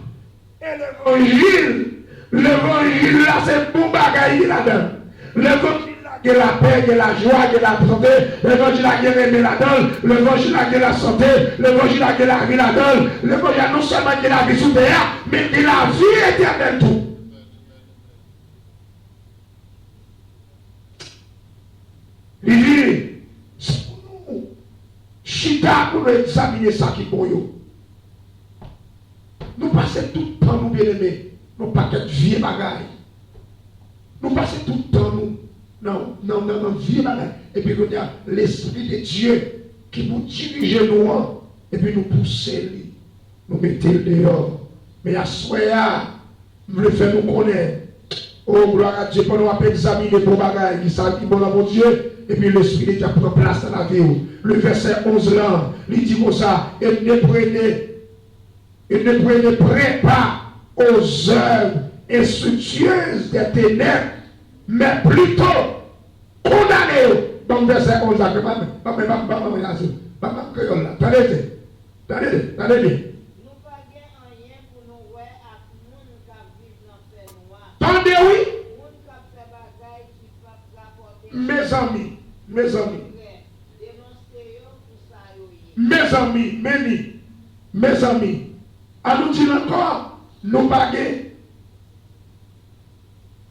et l'évangile. L'évangile là, c'est bon bagaille là-dedans. L'évangile là, il y a la paix, il y a la joie, il y a la santé. L'évangile là, il y a l'aimé là-dedans. L'évangile là, il y a la santé. L'évangile là, il y a la vie là-dedans. L'évangile non seulement il y a la vie sous terre, mais il y a la vie éternelle tout. Il dit, chita pour nous examiner ça qui est bon. Nous passons tout le temps, nous bien-aimés, nous pas qu'être vieux bagaille. Nous passons tout le temps, non, vieux bagaille. Et puis, nous avons l'Esprit de Dieu qui nous dirige nous, et puis nous pousser, nous mettons dehors. Mais à ce moment-là, nous le faisons nous connaître. Oh, gloire à Dieu, pour nous examiner pour bagaille, qui s'habille bon dans mon Dieu. Et puis l'Esprit de Dieu prend place dans la vie. Le verset 11 là, il dit comme ça, et ne prenez Et ne prenez près pas aux œuvres instructueuses des ténèbres, mais plutôt condamnez-vous. Donc, verset 11, attendez. Nous pas gain rien pour nous ouais à moun qui vivent dans fait noir. Attendez, oui. Moun qui fait bagaille qui pas rapporter. Mes amis, Dénoncer yo pour ça yo yé. mes amis, à nous dire encore, nous baguer.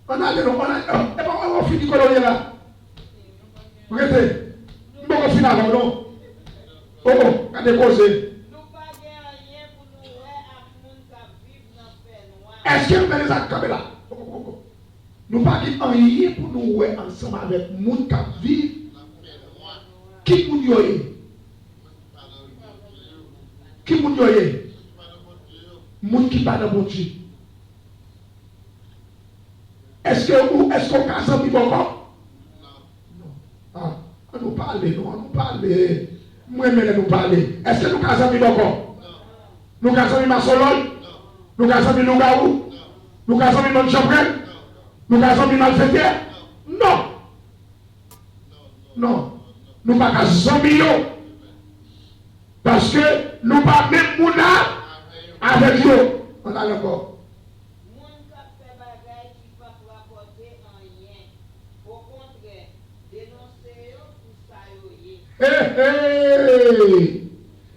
On finit de colorier là. Regardez, nous allons finir avant, non? Oh, regardez, causez. Nous pas gain rien pour nous ouais à moun qui vivent dans fait noir. Est-ce que vous avez les actes là? Nous pas rien pour nous ouais ensemble avec les gens qui vivent. Qui moun yoye? Qui moun yoye? Moun qui parle de bon Dieu. Est-ce qu'on casse un peu encore? Non. Ah, on nous parle, non, on nous parle. Moi-même, nous parler. Est-ce que nous casse un peu encore? Nous casse un peu Massolol? Nous casse un peu Lougaou? Nous casse un peu Montchaprel? Nous casse un peu Malfaiteur? Non. Non. Nous ne cassons pas millions. Parce que nous ne pas même mouna avec eux. On a encore. Moun qui fait bagaille qui pas rapporter rien. Au contraire, dénoncer yo pour ça yo yé.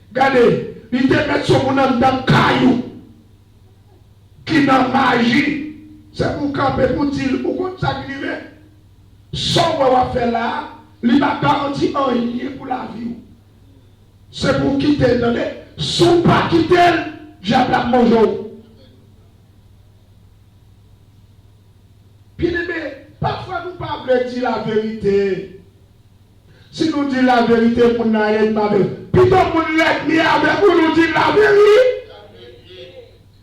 Regardez, il te met son moun dans caillou qui n'a magie. C'est pour camper pour dire pour qu'on s'agrive. Son qu'on va faire là, il va garantir rien pour la vie. C'est pour quitter, attendez. Si vous ne pas quitter, j'ai la manger. Bien aimé, parfois nous ne pouvons pas dire la vérité. Si nous disons la vérité, pour nous n'arrêter pas. Plutôt pour nous l'être avec vous, nous dire la vérité.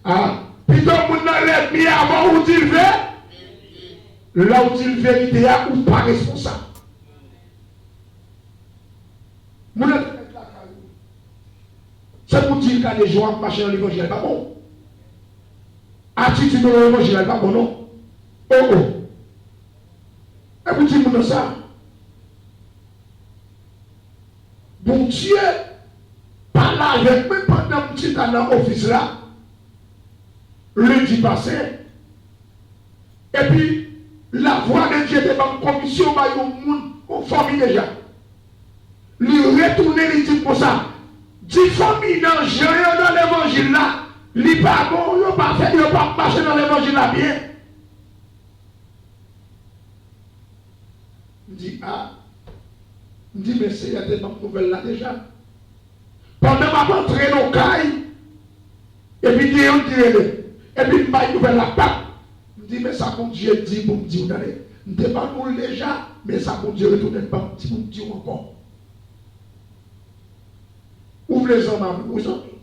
Ah, plutôt pour nous l'être avant vous dire vrai. Là où dit la vérité, ou pas responsable. C'est pour dire qu'il y a des gens qui marchent dans l'évangile, n'est pas bon. Attitude dans l'évangile, n'est pas bon, non. Oh oh. Et vous dites ça. Bon Dieu, parle avec moi pendant un petit temps dans l'office là, lundi passé. Et puis, la voix de Dieu était dans la commission, on famille déjà. Lui retourner, il dit pour ça. 10 familles dans l'évangile là, il pas bon, il pas fait, il pas marché dans l'évangile là bien. Il dit, ah, il dit, mais c'est, il y a des bonnes nouvelles là déjà. Pendant ma rentrée dans le caille, et puis Dieu dit, et puis il m'a nouvelle la pape. Il dit, mais ça, mon Dieu dit pour me dire, je ne sais pas nous déjà, mais ça, mon Dieu retourne pas pour me dire encore. Ouvrez les hommes, vous amis.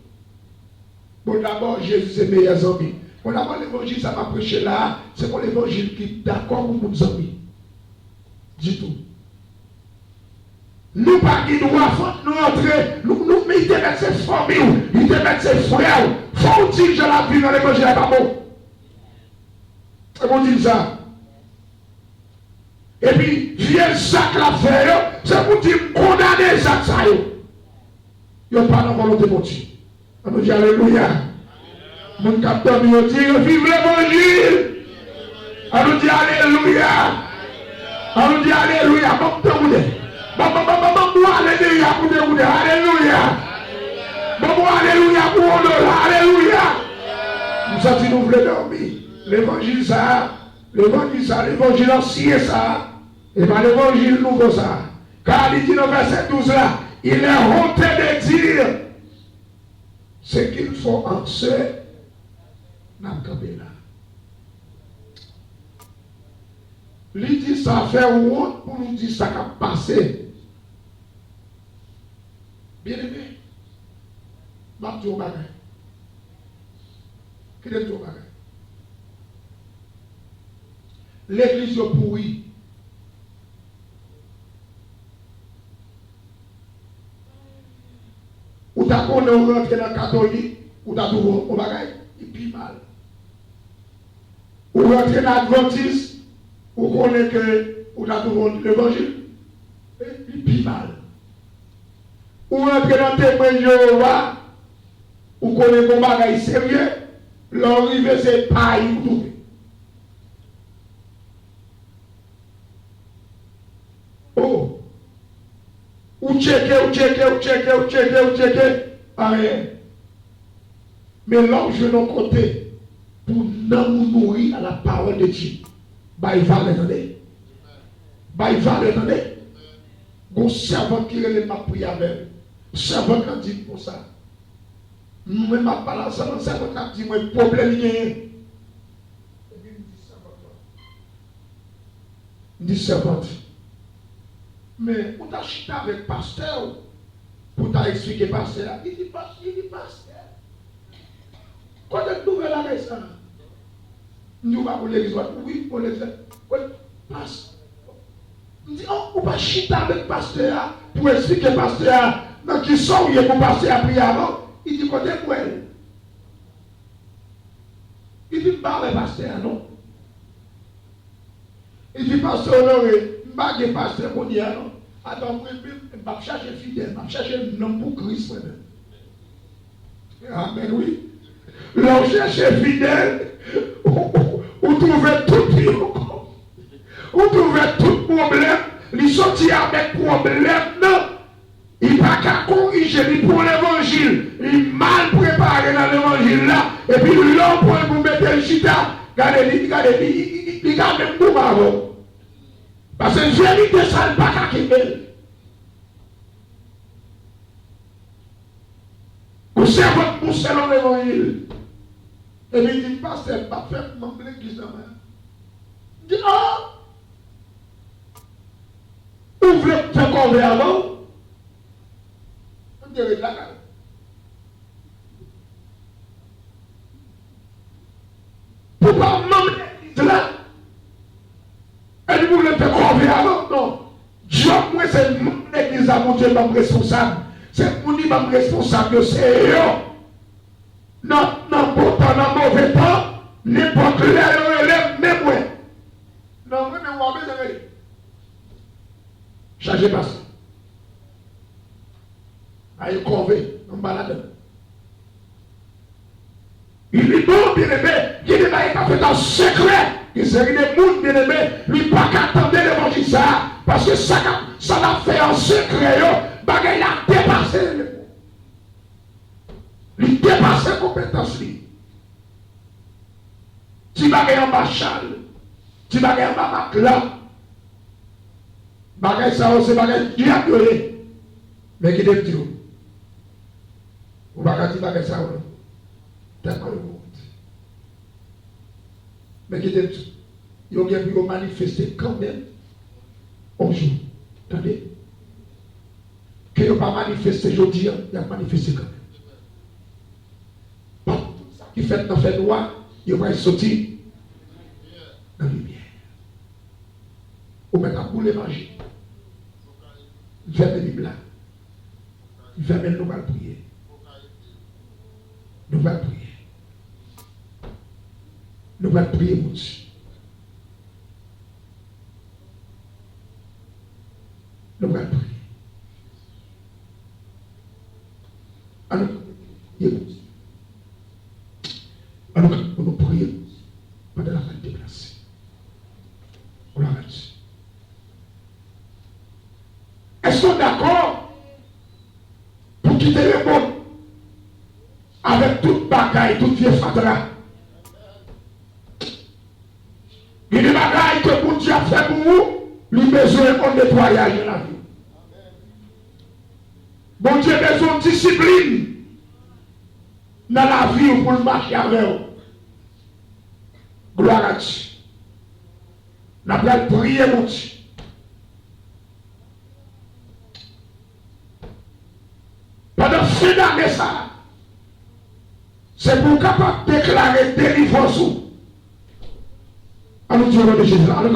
Bon, d'abord, Jésus, c'est meilleurs amis. Bon, d'abord, l'évangile, ça m'a prêché là, c'est pour l'évangile qui est d'accord pour nos amis. Du tout. Nous, pas qui nous avons, nous entrer, nous, mais il te met ses familles, il te met ses frères. Faut dire que je la vie dans l'évangile, pas bon. C'est bon dire ça. Et puis, viens Jacques la faire, c'est pour dire condamner Jacques ça. Il n'y a pas de volonté de Dieu. On nous dit Alléluia. Mon capteur nous dit vive l'évangile. On nous dit Alléluia. On nous dit Alléluia. Alléluia. Alléluia pour on Alléluia. Nous sommes nous voulons dormir. L'évangile ça. L'évangile ancien ça. Et pas l'évangile nouveau ça. Car il dit dans verset 12 là. Il est honte de dire ce qu'il faut en ce n'a pas là. Il dit ça fait honte pour nous dire ça qui a passé. Bien aimé, je vais vous dire un bagage. Quel est ton bagage? L'église est pourrie. Ou t'as qu'on est rentré dans la catholique, ou t'as trouvé au bagage, il plie mal. Ou rentrer dans l'Adventiste, ou connaît que ou t'as trouvé l'évangile, il plie mal. Ou rentrer dans témoin de Jéhovah, ou connaît qu'on bagage sérieux, l'arrivée c'est pas y trouver. Oh! Ou checker, rien. Mais là, je n'en côté pour nous nourrir à la parole de Dieu. Bah, il va l'entendre. Bah, il va l'entendre. Mon servant qui relève ma prière avec. Servant qui dit pour ça. Moi, ma parole, ça, mon servant qui dit, moi, problème, il y a. Et puis, il dit, servant. Mais on t'a chuté avec le pasteur pour t'expliquer pasteur. Il dit pasteur. Quand est-ce nouvelle avec ça? Nous va pour l'église. Oui, pour l'église. Pasteur. Il dit, on va chuter avec le pasteur pour expliquer pasteur. Dans qui sont il pour pasteur à prier avant? Il dit, côté pour elle. Il dit, pas avec pasteur, non? Il dit, pasteur honoré. Je ne pasteur pour dire non. Attends, je vais chercher fidèle, je vais chercher un homme pour Christ. Amen, oui. Là, on cherche fidèle, on trouve tout pire. On trouve tout problème. Il sortit avec problème, non. Il n'y a pas qu'à corriger pour l'évangile. Il mal préparé dans l'évangile là. Et puis l'homme pour mettre le chita, regardez, il garde même tout avant. Parce que la vérité, ça ne pas qu'à quitter. Vous savez votre bouche selon l'évangile. Et puis il dit, pasteur, pas faire mon l'église. Il dit, ah! Vous voulez faire quoi avant? On dirait de la gueule. Pourquoi même l'église là? Elle voulait faire convaincre avant, non. Dieu, moi, c'est l'église à mon Dieu, mon responsable. C'est mon dit, mon responsable, c'est eux. Non, bon temps, non, mauvais temps, n'importe l'air, relève, même moi. Non, mais on va bien aller. Chargez pas ça. Aïe, convaincre, on balade. Il est bon, bien aimé, il n'est pas fait en secret. Il s'agit des gens bien aimés, lui pas qu'attendre l'évangile ça, parce que ça l'a fait en secret, il a dépassé. Il dépasse les compétences. Tu vas en bachal, tu vas en babakla. Bagay ça, c'est bagay qui a gueulé. Mais qui est dit, ou bagay qui bagay ça, d'accord le monde. Mais qui est dit, il y a pu manifester quand même un jour. Attendez. Que il n'a pas manifesté aujourd'hui, il a manifesté quand même. Pas tout ça qui fait dans le noir, il va sortir dans la lumière. Ou mettre à bouler magie. Il fait des Bibles. Il fait même nous allons prier. Nous allons prier. Nous allons prier, mon Dieu. Nous allons prier. Alors, nous prions pendant la fin déplacée. On l'arrête. Est-ce qu'on est d'accord pour quitter le monde avec toute bagaille, toute vieille fatras? Il y a des bagailles que mon Dieu a fait pour vous, lui besoin de nettoyage de la vie. Bon Dieu a besoin de discipline dans la vie pour le marcher avec vous. Gloire à Dieu. Nous allons prier, mon Dieu. Pendant fin d'année, ça, c'est pour capable de déclarer délivrance. Allons Dieu de Jésus. Allons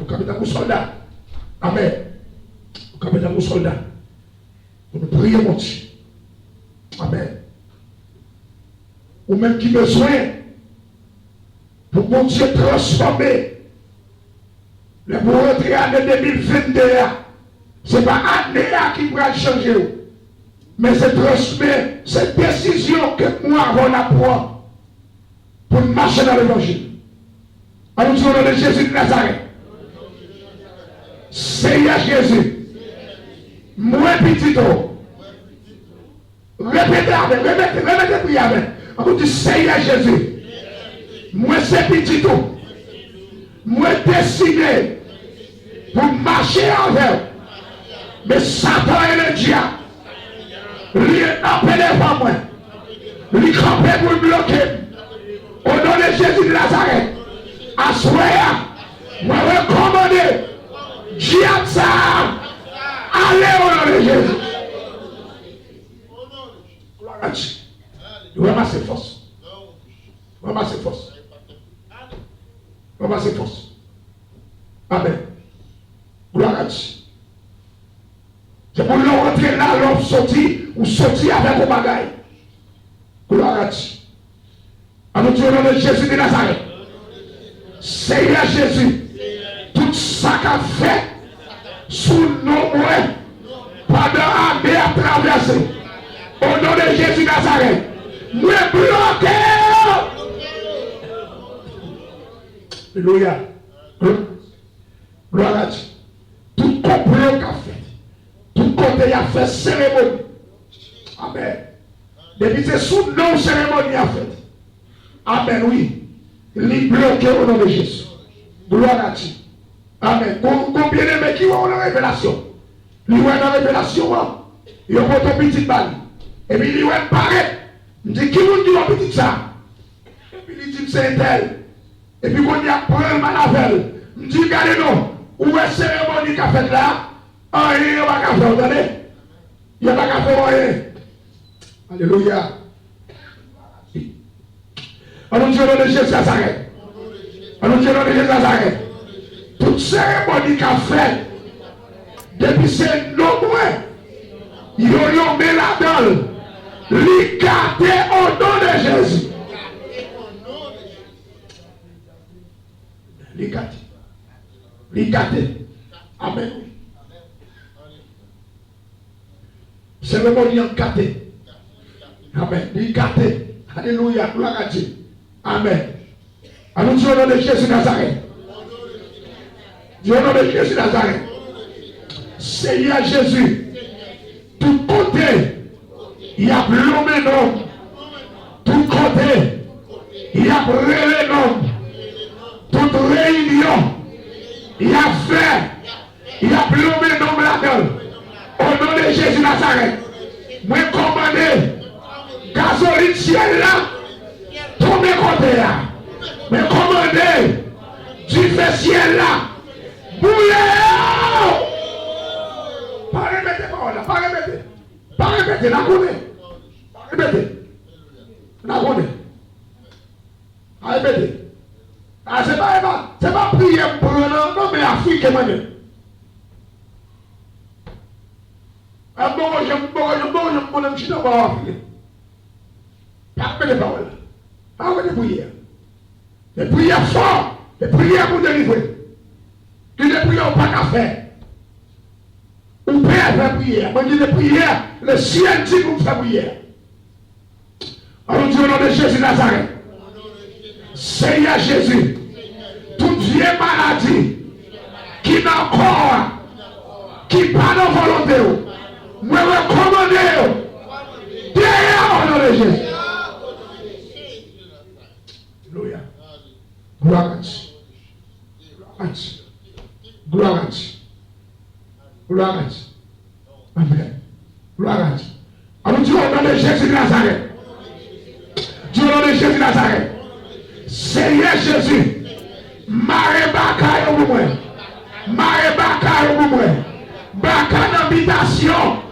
capitaine pour soldat. Amen. Comme étant nos soldats. Pour nous prier, mon Dieu. Amen. Ou même qui besoin pour mon Dieu transformer. Le pour rentrer en 2022, ce n'est pas l'année qui va changer. Mais c'est transmettre cette décision que moi avons la prendre pour marcher dans l'évangile. Alors nous disons le Jésus de Nazareth. Seigneur Jésus. Moi petit. Répétez avec, répétez prier avec. On vous dit Seigneur Jésus. Moi c'est petit. Moi décidé pour marcher envers. Mais Satan et le diable. Lui appelé par moi. Lui campé pour me bloquer. Au nom de Jésus de Nazareth. À soir, moi recommander. Diable ça. Allez au nom de Jésus. Gloire à Dieu. Ramassez force. Ramassez force. Ramassez force. Amen. Gloire à Dieu. C'est pour nous rentrer là, l'homme sorti, ou sorti avec vos bagailles. Gloire à Dieu. Alors tu au nom de Jésus de Nazareth. Seigneur Jésus, tout ça qu'a fait sous nos moyens, pendant l'année à traverser, au nom de Jésus de Nazareth, nous bloquons. Alléluia. Gloire à Dieu. Tout complot qu'a fait. Tout côté a fait cérémonie. Amen. Depuis c'est sous nos cérémonies a fait. Amen, oui. Il bloqué au nom de Jésus. Gloire à Dieu. Amen. Combien de mecs qui ont la révélation? Ils ont la révélation. Ils ont une petite balle. Et puis ils ont paraît. Il dit qui vous dit la petite ça? Et puis il dit c'est tel. Et puis quand il y a problème à la veille, il dit regardez non. Où est la cérémonie qu'a fait là? Ah, il n'y a pas qu'à faire, vous entendez? Il n'y a pas qu'à faire rien. Alléluia. Alors Dieu de Jésus Nazareth. Alors Dieu de Jésus Nazareth. Toute cérémonie qu'a fait, depuis ces nombreux, ils ont mis là-dedans, les garder au nom de Jésus. Les garder. Les garder. Amen. Cérémonie en gâté. Amen. Les gâté. Alléluia. Gloire à Dieu. Amen. Alors Dieu au nom de Jésus Nazareth. Dieu au nom de Jésus Nazareth. Seigneur Jésus. Tout côté. Il y a l'homme nom. Tout côté. Il y a le nom. Toute réunion. Il y a fait. Il y a l'homme nom là-dedans. Au nom de Jésus Nazareth, moi commandé, gasoline ciel là, tombe côté là. Mais commandé, du feu ciel là, bouillé. Pas répéter parole là, pas répéter. Pas répéter, la connaît. Pas répéter. La connaît. Pas répéter. Ah, c'est pas prier pour non, mais Afrique, man. Ah bon, j'aime mon petit dans ma vie. Pas de parole. Pas de prière. Des prières fortes, des prières pour délivrer. Que des prières pas qu'à faire. Ou père fait prière. Moi, je dis des prières, le ciel dit qu'on fait prière. Alors, Dieu au nom de Jésus Nazareth. Seigneur Jésus, toute vieille maladie qui n'a encore, qui pas de volonté. Moi, recommandez derrière au nom de Jésus. Alléluia. Gloire à Dieu. Gloire à Dieu. Gloire à Dieu. Amen. Gloire à Dieu. Alors, Dieu au nom de Jésus de Nazareth. Dieu au nom de Jésus de Nazareth. Seigneur Jésus. Maré baka au moins. Maré baka au moins. Baka d'habitation.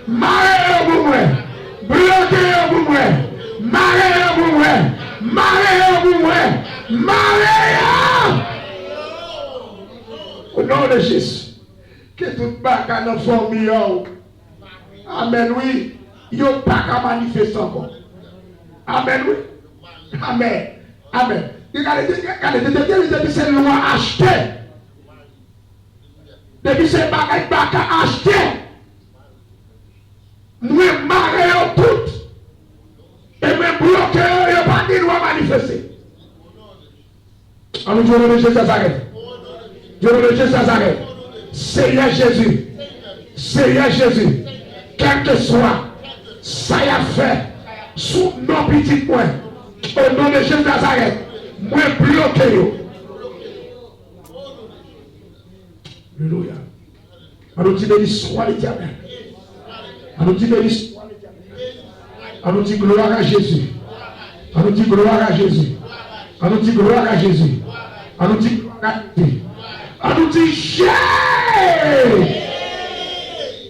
Maré au moins. Bloqué au moins. Maré au moins. Maré au moins. Maré. Au nom de Jésus. Que tout bagarre dans la famille. Amen, oui. Il n'y a pas qu'à manifester encore. Amen, oui. Amen. Amen. Depuis c'est loi acheté. Depuis c'est bagaille pas acheté. Moi, marre tout. Et me bloquer, il n'y a pas de loi manifester. Alors, Dieu de Jésus s'arrête. Dieu de Jésus s'arrête. Seigneur Jésus. Seigneur Jésus. Quel que soit, ça y a fait. Sous nos petits points. Au nom de Jésus Nazareth. Moi, bloqué. Alléluia. Alors, tu bénis soit l'éternel. Alors, tu bénis soit l'éternel. Alors, tu gloire à Jésus. Alors, tu gloire à Jésus. Alors, tu gloire à Jésus. Alors, tu gloire à Jésus. Alors, tu Jésus.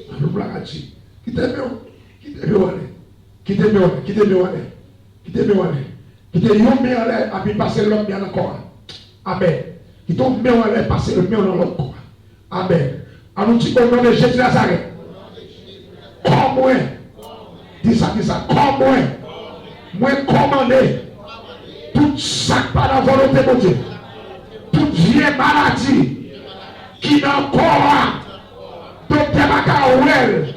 Alors, gloire à Jésus. Qui t'aime, qui t'aime, qui t'aime, qui t'aime, qui t'aime, qui te yon met en l'air, et puis passer l'homme bien encore. Amen. Qui tombe met en l'air, passer le mieux dans l'autre corps. Amen. Alors, tu au nom de Jésus Nazareth. Comme moi. Dis ça, comme moi. Moi commandé. Tout ça par la volonté de Dieu. Toute vieille maladie qui n'a pas docteur Bakaouel.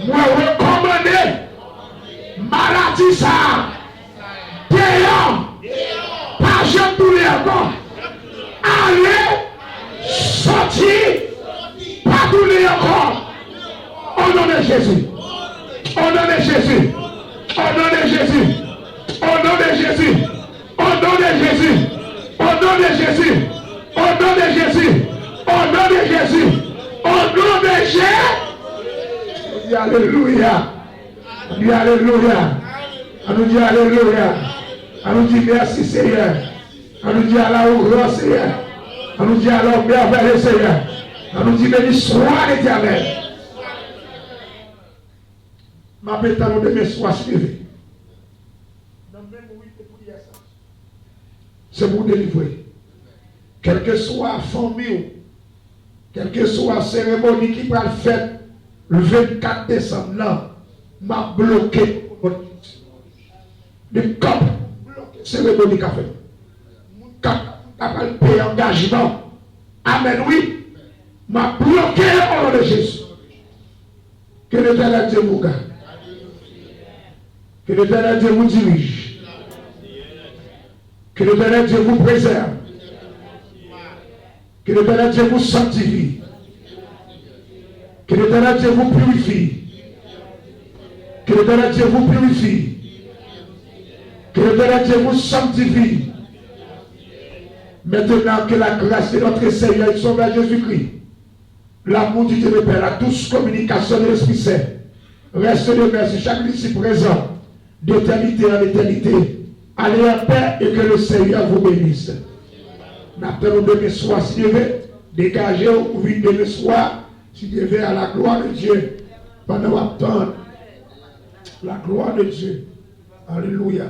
Moi recommandé. Maladie ça. Déant. Pas jamais tourner encore. Allez. Sortir. Pas tourner encore. Au nom de Jésus. Au nom de Jésus. Au nom de Jésus. Au nom de Jésus. Au nom de Jésus. Au nom de Jésus. Au nom de Jésus. Au nom de Jésus. Au nom de Jésus. Alléluia. Alléluia. On nous dit alléluia. On nous dit merci Seigneur. On nous dit alors gloire Seigneur. On nous dit alors merveilleux Seigneur. On nous dit béni soit l'Éternel. Ma pétale de mes soins suivis. C'est pour délivrer. Quelle que soit la famille, quelle que soit la cérémonie qui va le faire le 24 décembre, là, m'a bloqué. Le cap bloqué. Cérémonie qu'a fait. Cap a payé engagement. Amen, oui. M'a bloqué au nom de Jésus. Que l'Éternel Dieu vous garde. Que l'Éternel Dieu vous dirige. Que l'Éternel Dieu vous préserve. Que l'Éternel Dieu vous sanctifie. Que l'Éternel Dieu vous purifie. Que l'Éternel Dieu vous purifie. Que l'Éternel Dieu vous sanctifie. Maintenant que la grâce de notre Seigneur et Sauveur Jésus-Christ, l'amour du Dieu le Père, la douce communication de l'Esprit Saint, reste de merci chaque ici présent, d'éternité en éternité. Allez en paix et que le Seigneur vous bénisse. Maintenant, demain soir, si Dieu veut, dégagez ou venez demain soir, si Dieu veut, à la gloire de Dieu, pendant attendre la gloire de Dieu. Alléluia.